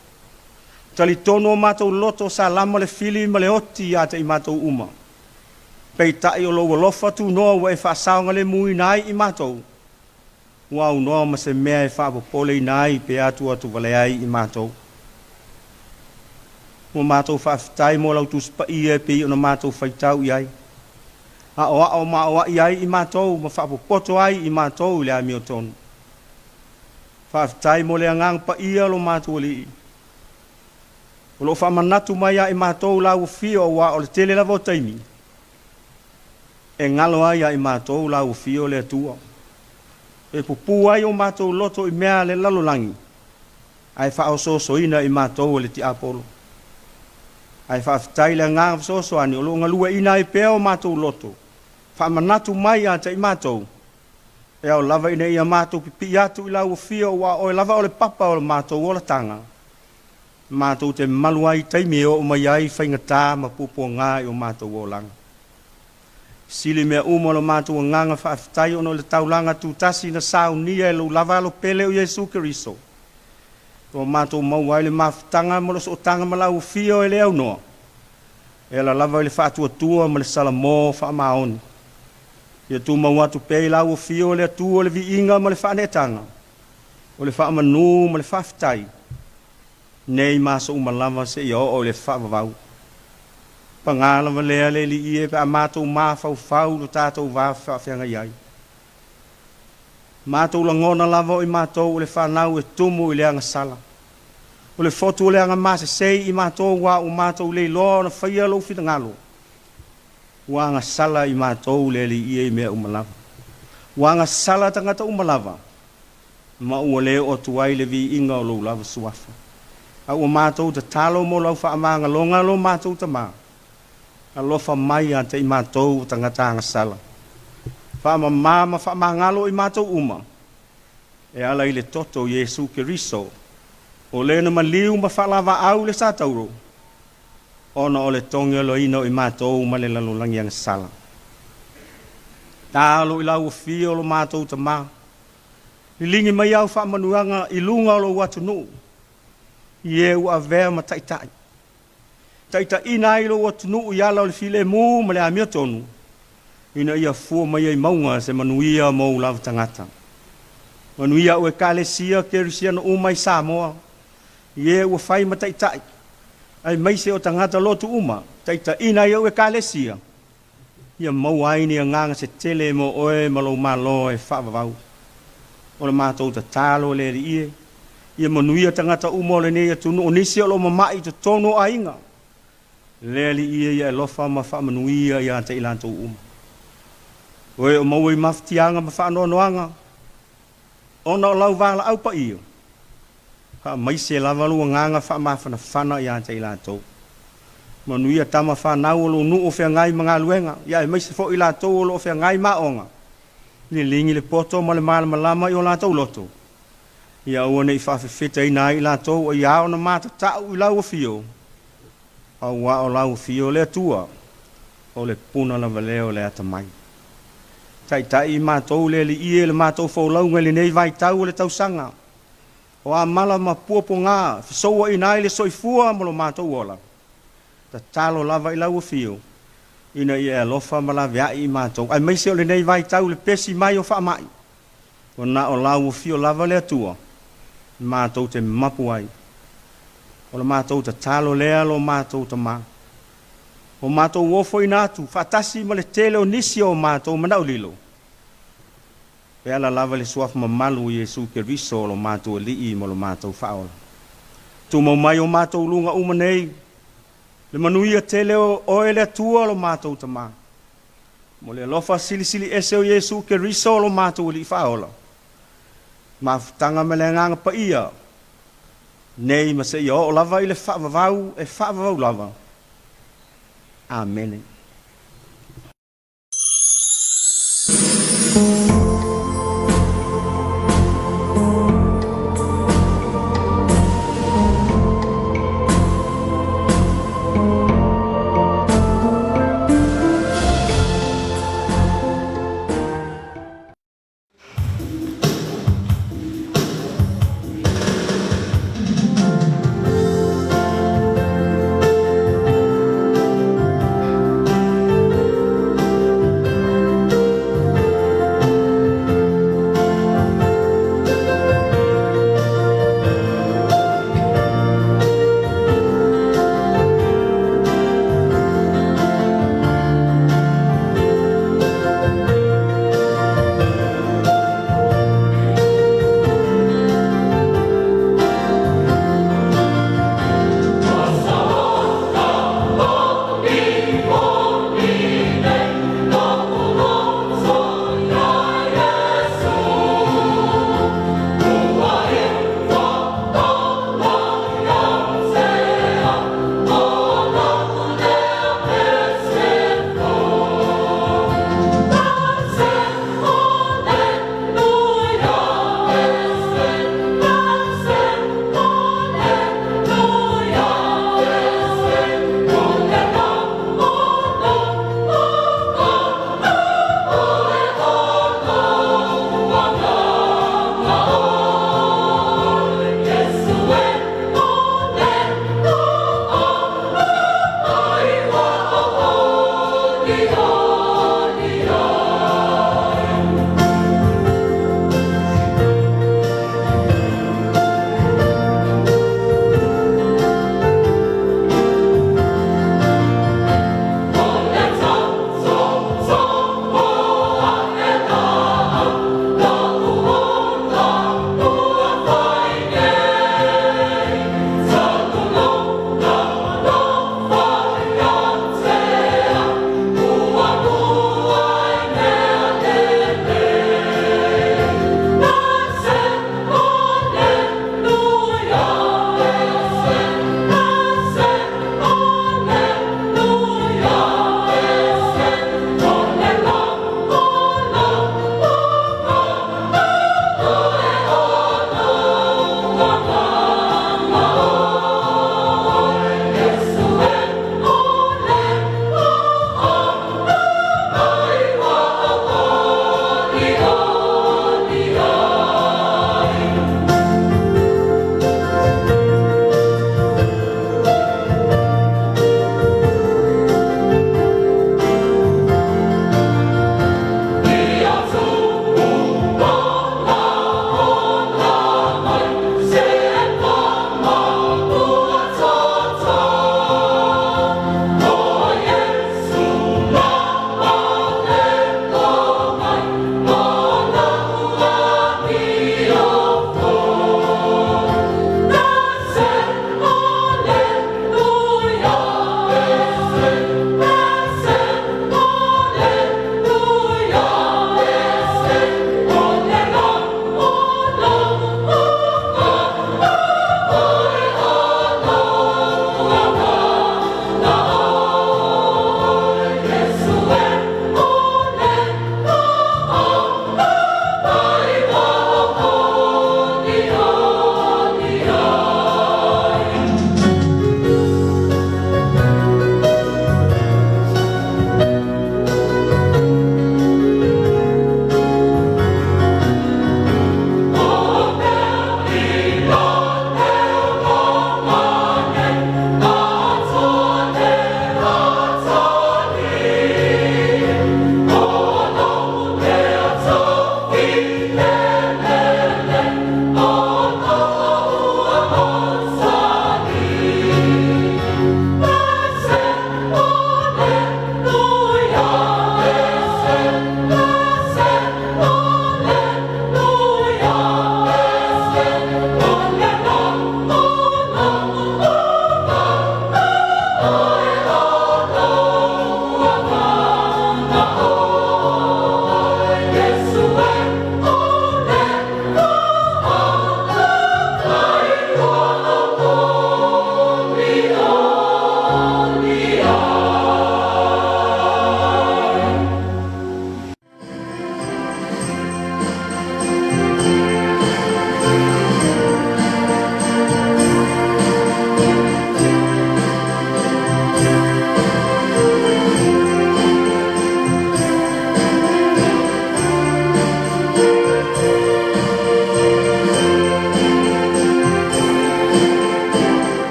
Tali tono mātou loto sa lama le fili ma le oti ata i mātou uma. Pei tai o lo alofa tu noa ua e whaasaonga le mui nai i mātou. Ua au noa ma se mea e whaapopole i nai pe atu atu valeai i mātou. Mo mātou whaafitai mo lau tuspa i e pe i ona mātou whaitau i ai. A o ma o i ai i mātou ma whaapopoto ai i mātou i le ami o tonu. Whaafitai mo le angang pa ia lo mātou li i. O lo whaamanatu mai a i mātou lau fio wa o le tele lavo taimi. E ngalo ai a i mātou lau fio le atua. E pupu ai o mātou loto i mea le lalolangi. Ai whaaososoina i mātou le ti apolo. Ai whaafitai le ngang sosoani o lo ngalua ina i peo mātou loto. Whaamanatu mai a te i mātou. E au lava ina ia mātou pipi atu i lau fio wa o e lava o le papa o le mātou o le tanga. Mātou te maluai taimi o mai ai whaingatā ma pupo ngā i o mātou o langa. Sili mea umolo mātou o nganga whaafitai ono le taulanga tūtasi na saunia e lo lava lo pele o Yesu Keriso. O mātou mauai le mawhitanga mo lo so tanga ma lau fio e le au noa. E la lava le whaatua tua ma le salamo whaamaoni. Ia tu mau atu pei lau fio le atua le vi inga ma le whaanetanga. O le whaamanu ma le whaafitai. Nei maso umalava se i o le whaavavau. Pangalawa lea le li ie pe a mātou mawhau whau lo tātou whawhianga iai. Mātou langona lava o i mātou o le whanau e tumu i leanga sala. O le fotu o leanga mase sei i mātou wa o mātou le loa na whaia lo whita ngalo. Wanga sala i mātou le li ie i mea umalava. Wanga sala tangata umalava. Ma ua leo o tuai le vi inga o lo lava suafa. A ua mātou te talo mo lau whaamanga longa lo mātou ta maa. A lofa mai a te i mātou tangata anga sala. Whaama māma whaamanga lo i mātou uma. E ala i le toto Yesu Keriso. O le na maliu ma whaalava au le sātauro. Ona o le tonga lo ino i mātou ma le lalolangi anga sala. Tālo i lau fio lo mātou ta maa. I lingi mai au whaamanuanga i lunga lo watu nuu. Ie ua vea ma taitai. Taita ina ilo wa tunu yala o le file mu ma le amia tonu. Ina ia fua mai ai maunga se manuia mau lava tangata. Manuia ue kalesia kerisia no umai Samoa. Ie ua fai ma taitai. Ai maise o tangata lotu uma. Taita ina ia ue kalesia. Ia mau aini a nganga se tele mo oe malo malo e whaavavau. O le mātou ta talo le ri ie. Ia manuia tangata uma le nei atunu o nisi o lo mamai te tono a inga. Leli ia e lofa ma whaamanuia ia te ilantou uma. Oe o maui maftianga ma whaanoanoanga. Ona o lau wala au pa ia. Ha maise lavalu nganga whaamafana whana ia te ilantou. Manuia tama whanau o lo nu o whea ngai mga luenga. Ia e maise fo ilantou o lo whea ngai maonga. Ni lingi le poto ma le malama lama i o lantou loto. Ia ua nei whawhiwhita i nai i lantou o ia o na mata tau i lau o fio. Au wa o lau fio le atua. O le puna la valeo le atamai. Tai i mātou le li ie le mātou fau launga le nei vai tau le tau sanga. O a mala ma puapo ngā. Fisoua i nai le soifua mo lo mātou ola. Ta talo lava i lau o fio. Ina i e lofa ma la vea i mātou. Ai maise o le nei vai tau le pesi mai o whaamai. O na o lau o fio lava le atua. Mātou te mapu ai. O le mātou te talo lea lo mātou te mā. O mātou wofo i nātu, whatasi ma le tele o nisi o mātou manau lilo. pe ala lava le suafa mamalu Iesu Keriso lo mātou alii mo lo mātou whaola. Tu mau mai o mātou lunga umanei, le manuia tele o ele atua lo mātou tamā. Mo le alofa sili ese o Iesu Keriso lo mātou alii whaola. Mafutanga me le nganga pa ia, nei ma se ia o lava i le whaavavau e whaavavau lava. Amen.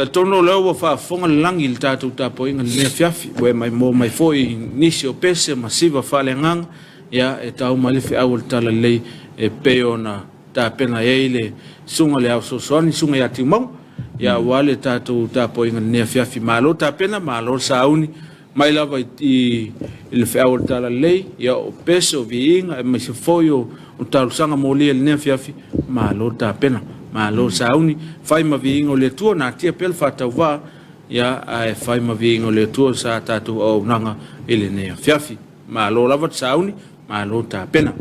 Ta tono leo wa fa fonga langi il tatu Tapuaiga le Afiafi we mai foi nisi o pese masiva fa le ngang ya e tau malifi awul tala le e peona ta pena ele sunga le au sosoni sunga ya timong ya wale tatu Tapuaiga le Afiafi malo ta pena malo sauni mai lava i le awul tala le ya o pese o viinga e mai se foi o talu sanga moli le Afiafi malo ta pena malo sauni fai ma viinga le tua na tia pel fata wa ya ai fai ma viinga le tua sa tatu o nanga ele ne Afiafi malo lava sauni malo ta pena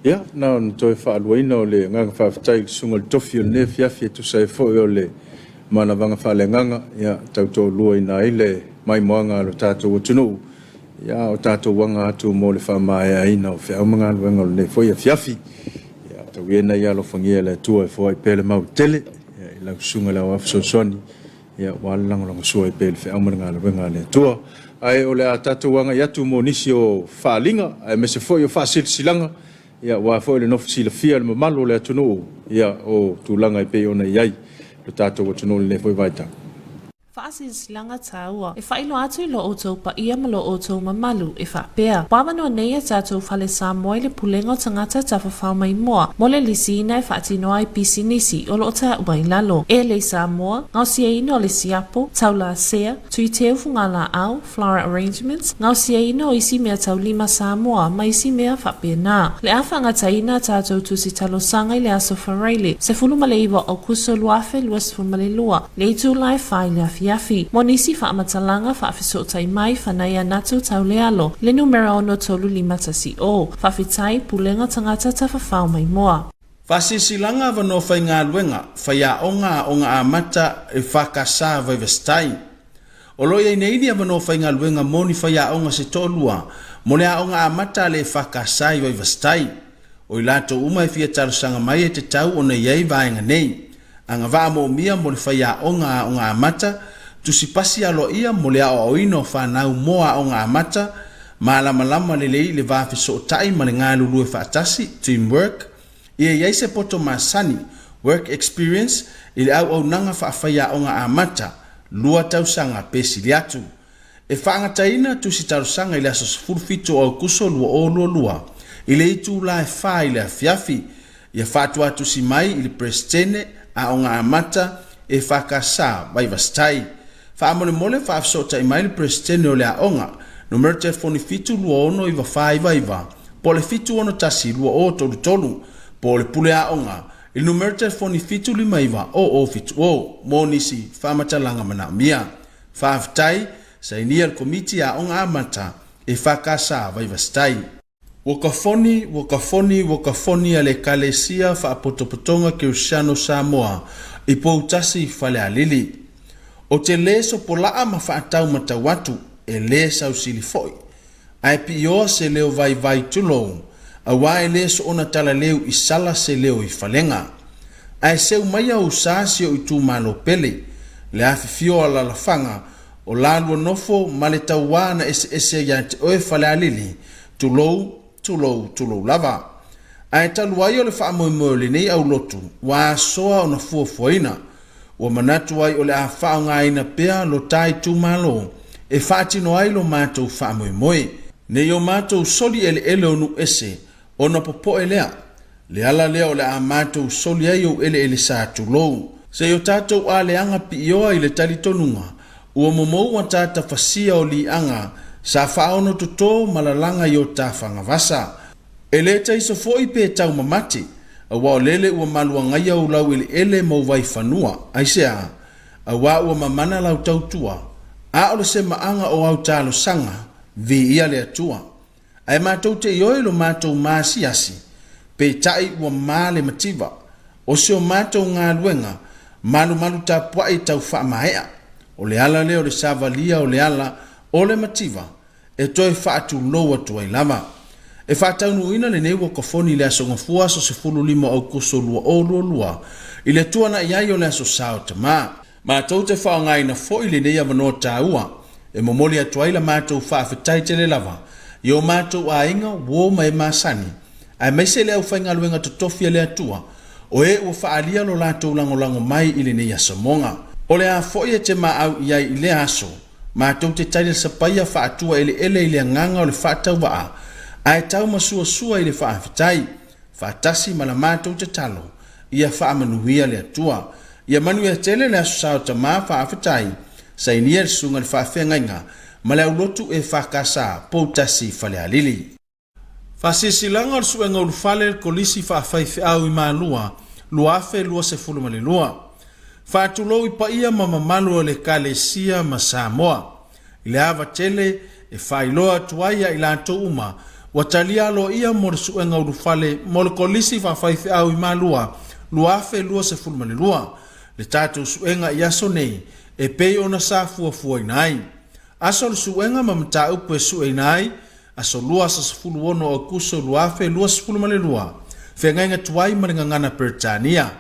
ya na toi fa luina le nga fa tai sungal tofi le Afiafi tu sai fo le mana vanga fa le nga ya tauto luina ile mai moanga lo tatu tunu ya o tatu wanga tu mo le fa mai ina o fa manga le fo Afiafi wena ya lo fangia la tua fo pele mau tele la sunga la wa sosoni ya walang long so pele fe amanga la venga le tua ai ole atatu wanga ya tu monisio falinga ai me se fo yo fasil silanga ya wa fo le no fil fiel mo malo le tunu ya o tu langa pe ona yai le tatu wo tunu le fo vaita Faasi silanga taua. E whailo atu lo oto pa ia malo oto mamalu e whapea. Wawano neia tatou fale Samoa le pulengo tangata tawhawhau mai moa. Mole lisi ina e whaatinoa i pisi nisi o lo ta uai lalo. E le Samoa, ngau sia ino le siapo, taula sea, tui teu fungala au, flower arrangements, ngau sia ino isi mea tau lima Samoa, ma isi mea whapea na. Le awha ngata ina tatou tusi talo sanga i le aso whareile. Se fulu male iwa o kuso luafe luas fumale lua. Le itu lai whai le Afiafi. Monisi fa amatalanga fa afisotai mai fanaya natu taulealo. Le numero ono tolu limatasi o. Fa fitai pulenga tangata tawhawhau mai moa. Fasisilanga vano fai ngā luenga, fai a onga a mata e whakasa vai vestai. O loia ineidi a vano fai ngā luenga moni fai a onga se tolua, mone a onga a mata le whakasa vai vestai. O i lato uma e fia tarusanga mai e te tau o nei ei vaenga nei. Anga vaa mo mia mone fai a onga a mata, tusi pasi alo ia mole a oino whanau moa onga a mata, ma lama le lei le vaa fiso tai ma le ngā lulu e whaatasi, teamwork, ia iai se poto masani, work experience, ili au nanga whaafaya onga a mata, lua tausanga pesi liatu. E whaangataina tusi tarusanga ili aso sfurfito au kuso lua o lua, ili itu la e wha ili Afiafi, ia whatua tusi mai ili prestene a onga a mata, e whakasa vai vastai. Whaamone mole whaafsota i mai ili prestene o le a onga, numero telefoni fitu lua ono iwa whaiva, pole fitu ono tasi lua o tolu, po le pule a onga, il numero telefoni fitu lima iwa o fitu o, monisi, whamatalanga mana mia. Whaaftai, sa inia al komiti a onga amata, e whakasa vai vastai. Wakafoni ale kalesia whaapotopotonga Christian Samoa, i poutasi whale alili. O te leso polaa ma whaatau matawatu, e le sausili foi. Ai pio se leo vai tulou, a wae leso ona tala leo i sala se leo i falenga. Ai seu maia usasi o i tu malo pele, le afifio ala lafanga, o lalua nofo male tauwana ese ya te oe fale alili, tulou lava. Ai taluai o le whaamoe le nei au lotu, wa soa o na fuafuaina, wa manatu ai o le a whaongaina pea lo tai tu malo, e whaatino ai lo mātou whaamoe. Ne o mātou soli ele onu ese, ona popo elea, le ala lea o le a mātou soli ai o ele sa tulou. Se o tātou a le anga pi ioa i le talitonunga, ua momou wa tāta fasia o li anga, sa whaono toto malalanga i o tā whangavasa. E le taiso foi pe tau mamati, a wao lele ua malua ngai au lau ele mau vai whanua, aisea, a wao ua mamana lau tautua, a ole se maanga o au tālo sanga, vi ia le atua. Ai mātou te ioilo mātou māsiasi, pe tai ua māle mativa, o se o mātou ngā luenga, malu Tapuaiga tau whaamaea, o le ala leo le savalia o le ala, o le mativa, e toi whaatu loa tuai lama. E whaatau nuina le neua kofoni le aso ngafua so se fulu lima au kuso lua o lua, i le tuana iai o le aso sao tama. Mātou te whaongai na fo i le neia manoa tāua, e momoli atuai la mātou whaafetai te le lava, i o mātou a inga wo mai masani, ai meise le au whainga luenga totofia le atua, o e ua whaalia lo lātou langolango mai i le neia Samoa. O le a fo'i e te maau ia i le aso, mātou te taile sa paia whaatua ele i le nganga o le whaatau waa, a e tau masua sua i le whaafitai, whaatasi ma la mātou te talo, ia whaamanuhia le atua, ia manu e tele le aso sao ta maa whaafitai, sa inia le sunga le whaafengainga, ma le aulotu e whakasa poutasi whale alili. Whasisilanga o suenga ulu whale kolisi whaafaife au i maalua, luafe lua se fuluma le lua. Whaatulou i paia ma mamalu o le kalesia ma Samoa. I le hawa tele e whailoa tuaia i lanto uma, watalia lo ia mo le suenga ulu whale, mo le kolisi whaafaife au i maalua, luafe lua se fuluma le lua. Le tātou suenga i aso nei, e pei ona sa fua inai. Aso le suenga ma mta upu e sue inai, aso lua sa sifulu ono o kuso luafe lua sifulu male lua. Whengainga tuai maringa ngana Britania.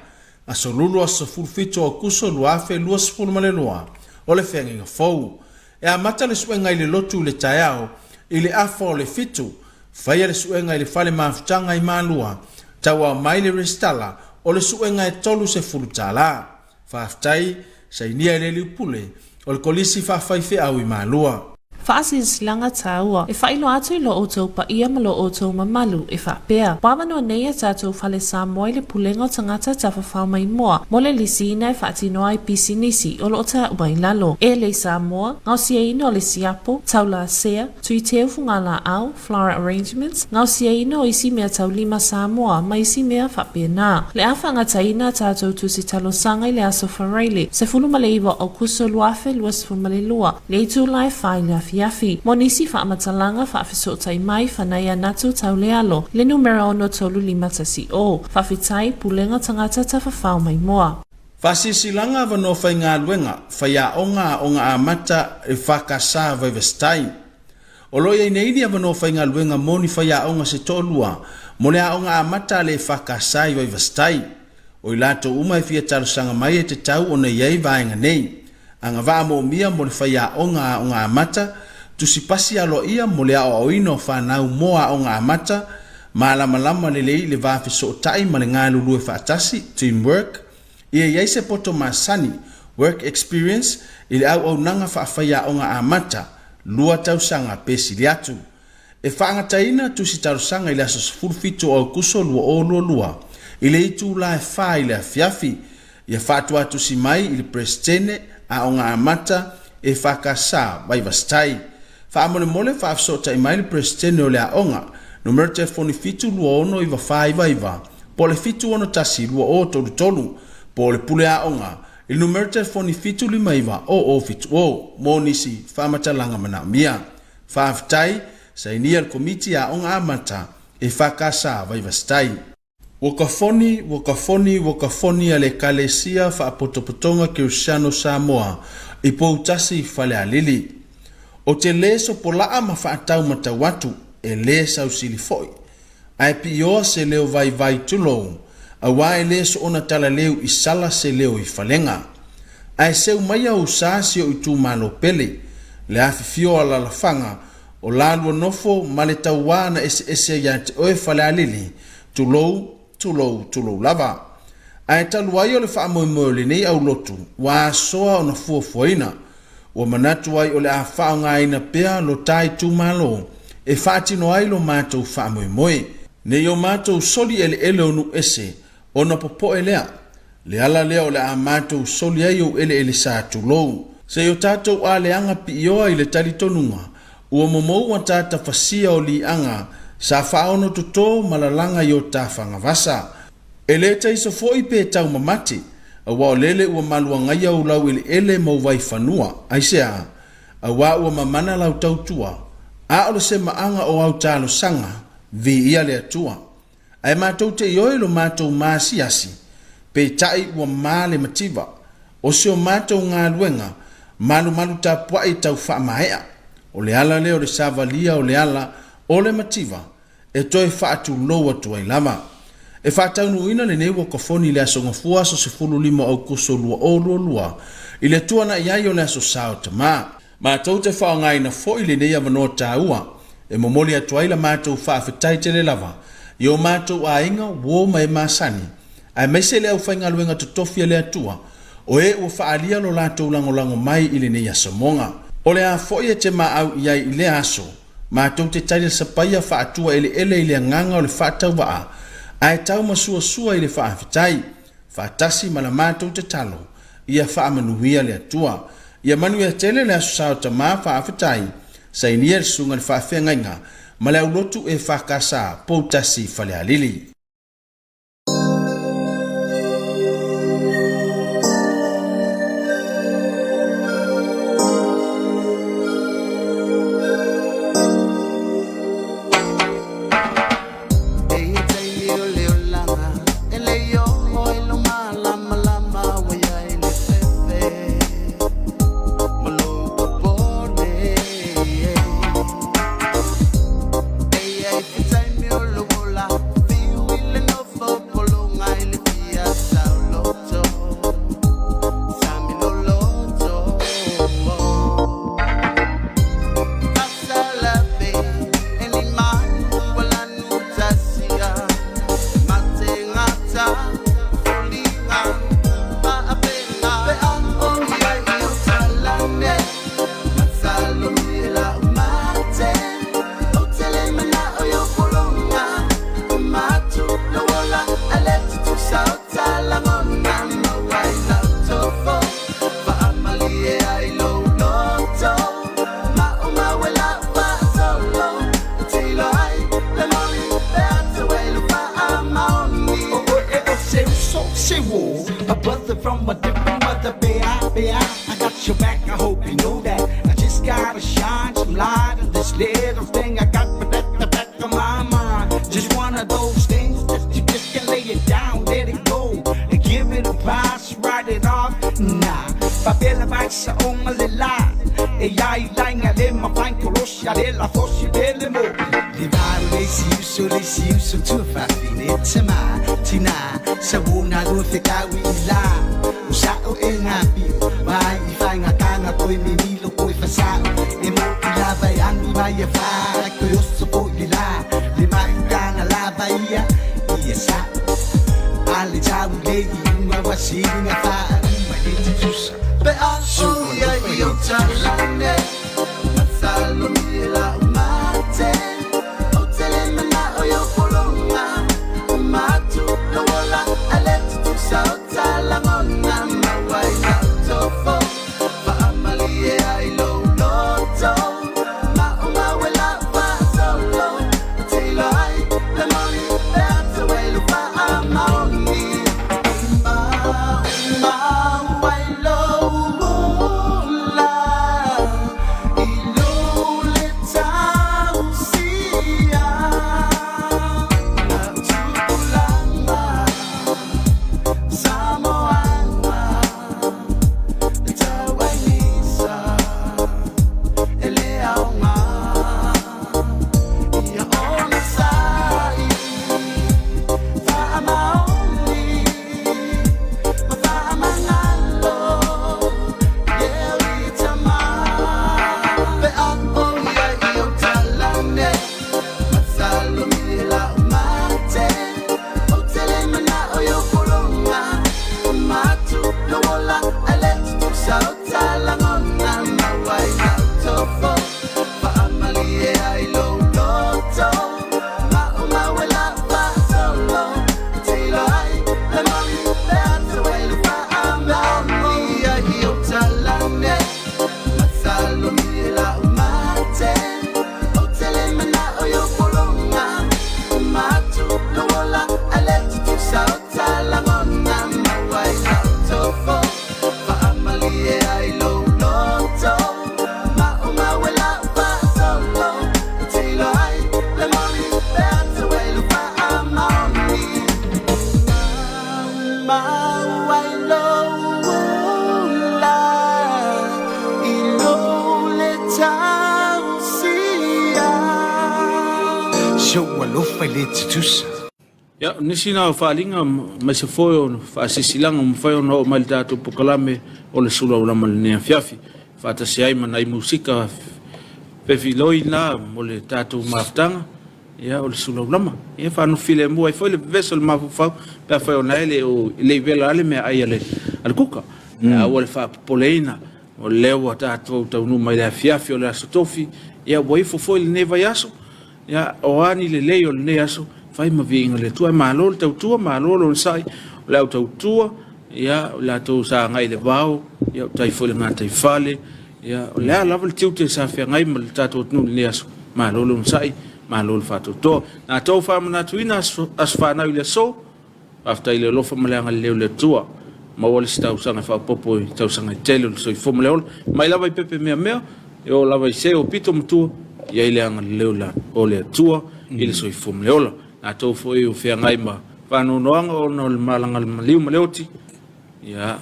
Aso lulu aso sifulu fito o kuso luafe lua sifulu male lua. Ole whengainga fau. E a mata le suenga ili lotu le taiao, ili afo le fito. Whaia le suenga ili fale maafutanga i maalua. Tawa mai le restala, o le suenga e tolu se fulu tala. Whaafutai, sa inia ele li upule, o le kolisi whaafaife au i maalua. Whaasis langa taua, e whailo atu i lo otou pa ia ma lo otou mamalu e whaapea. Wawano nei e tātou whale Samoa i le pulengo tangata tawhawhau mai moa, mo le lisina e whaatinoa i pisinisi o lo ota uai lalo. E le Samoa, ngau sia ino le siapo, taula sea, tui teu fungala au, flower arrangements, ngau sia ino isi mea tau lima Samoa, ma isi mea whaapea nā. Le awha ngataina tātou tusi talo sanga i le aso whareile, se fuluma le iwa o kuso luafe luas fuluma le lua, le itu lai whai le Afiafi. Mo nisi whaamatalanga whaafisotai mai whanai anatu tau lealo. Le numero ono tolu lima tasi o. Whaafitai pulenga tangata tawhawhau mai moa. Whasisilanga wano whai ngā luenga, whai a onga a mata e whakasa vai vestai. O loia i neini a wano whai ngā luenga moni whai a onga se tolua, mo le a onga a mata le whakasa vai vestai. O i lato umai fia talusanga mai e te tau o na iei vaenga nei. Anga vaa mo mia mo le whai a onga a mata, tusi pasi alo ia mo le ao oino whanau moa onga a mata, ma lama le lei le vafi so tai ma le ngā lulu e whaatasi, teamwork, ia iei se poto masani, work experience, ili au nanga whaafai a onga a mata, lua tausanga pesi li atu. E whaangataina tusi tausanga ili aso sfurfito o kuso lua o lua, ili itu la e wha ili Afiafi, ia whaatua tusi mai ili prestene a onga a mata, e whakasa vai vastai. Whaamole mole whaafsota i maile prestene o le a onga, numero telefoni fitu lua ono iwa whaiva, po le fitu ono tasi lua o tolu, po le pule a onga, il numero telefoni fitu lima iwa o fitu o, mo nisi whaamatalanga mana mia. Whaaftai, sa inia le komiti a onga amata, e whakasa vai vastai. Wakafoni a le kalesia whaapotopotonga Christian Samoa, i poutasi whale alili. O te leso po laa ma whaatau matawatu e le sau silifoi. Ai pioa se leo vai tulou, a wae leso ona tala leo i sala se leo i whalenga. Ai seu maia o sasio i tu malo pele, le afi fio ala la fanga, o lalua nofo ma le tauwana ese ya te oe whale alili, tulou lava. Ai taluai o le whaamoe le nei au lotu, wa soa o na fuafuaina, o manatu ai o le a whaonga ina pea lo tai tu malo, e whaatino ai lo mātou whaamoe. Ne o mātou soli ele onu ese, o na popo lea. Le ala lea o le a mātou soli ai o ele sa tulou. Se o tātou a le anga pi ioa i le talitonunga, ua momou wa tāta fasia o li anga, sa whaono tuto malalanga i o tā whangavasa. E le taiso foi pe tau mamati, a wao lele ua malua ngai au lau ele mau vai whanua, aisea, a wao ua mamana lau tautua, a ole se maanga o au talo sanga, vi ia le atua. Ai mātou te ioi lo mātou maasiasi, pe tai ua male mativa, o se o mātou ngā luenga, malu Tapuaiga tau whaamahea, o le ala leo le savalia o le ala, o le mativa, e toi whaatu loa tuai lama. E whaataunu ina le nei wakafoni le aso ngafua so se fulu lima au kuso lua, i le tuana iai o le aso sao tama. Mātou te whaongai na fo i le nei avanoa tāua, e momoli atuai la mātou whaafetai te le lava, i o mātou a inga wo mai masani, ai meise le au whainga luenga tutofia le atua, o e ua faalia lo latou lagolango mai i lenei asamoga o le a foʻi e te maau i ai i le aso matou te taile sapaia faatua eleele i le agaga o le faatauvaa ae tau masuasua i le faafetai faatasi ma la matou te talo ia faamanuia le atua ia manu ia tele le aso sao tamā faafetai sainia le suga le faafeagaiga ma le aulotu e fakasa pou tasi falealili Ya, nisi na whaalinga mai se whoio whaasisilanga mwhaio na o mai tātou pokalame o le Suluaulama le nea Afiafi. Whaatase ai mana i musika pewhiloi nā mo le tātou maafutanga ia o le Suluaulama. Ia whanofile mua i whoi le veso le mawhawhau pia whaio na ele o le vela ale mea ai ale kuka. o le whaapoleina o leo a tātou taunu mai le afiafi o le asotofi ia wai fofoi le ne vai aso ia o ani le lei o le ne aso fai ma vinga le tua malo le tautua malo le sai o le tautua ia o le tau sa ngai le vau ia o tai foi le ngā tai fale ia o le lava le tiu te sa fia ngai ma le tātou tunu le ne aso malo le sai malo le whātoto nā tau whamana tuina as whanau le so after ile lofa maleanga leo le tua ma wale sta usanga fa popo tau sanga tele so ifom leo mai lava pepe mea e o lava se o pito mtu ya ile anga leo la o le tua ile so ifom leo na to foi o fia ngai ma fa no noanga o no malanga liu maleoti ya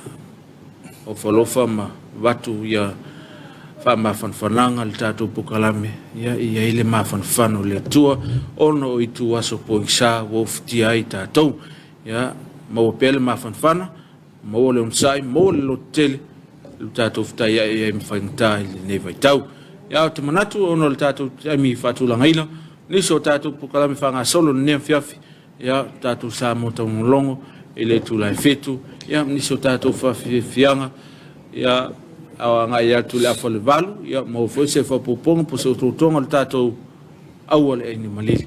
o folofa ma watu ya fa ma fanfananga le tatu pokalame ya ile ma fanfano le tua ono i tua so po isa wo fti ai tatu ya mo pele ma fanfana mo le unsai mo le hotel le tatu fta ya mfangta ne vai tau ya te manatu ono le tatu mi fatu la ngaila ni so tatu pokala mi fanga solo ne fiafi ya tatu sa mo tong longo ile tu la fetu ya ni so tatu fa fianga ya awa ya tu la fo le valu ya mo fo se fo popong po so tonga le tatu awal ni malili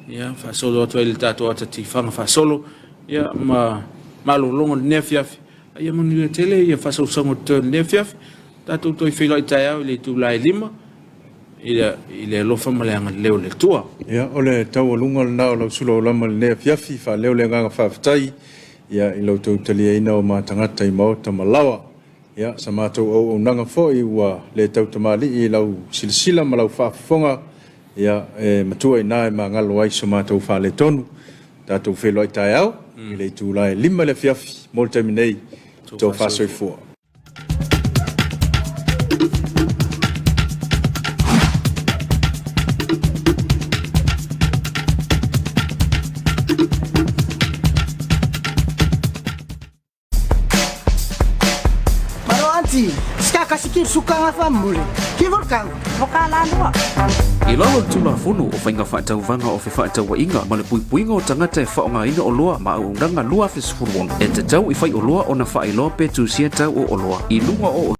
ya fa solo to le tatu atati fanga fa solo ya malo longo ne fiafi ya mo ni tele ya fa so songo to ne fiafi tatu to filo itaya le tu la lima ile lo fa malanga leo le tua ya ole tau lunga na lo Suluaulama ne fiafi fa leo le nga fa tai ya ilo to tele ina o matangata I mau tamalawa ya samato o nanga fo I wa le tau tamali I lau silsila malau fa fonga ya matua ina ma ngalo ai samato fa le tonu tatu filo itaya ile tu la lima le fiafi molta minei to fa so fo Ska kasiki suka ngafa mule. Kivor kang. Vokala lua. I lalo tula funu o whainga whaatau vanga o whaatau wa inga ma le puipuinga o tangata e whaonga ina o loa ma au ranga lua fesfuruon. E te tau I whai o loa o na whai loa pe tu sia tau o loa. I lunga o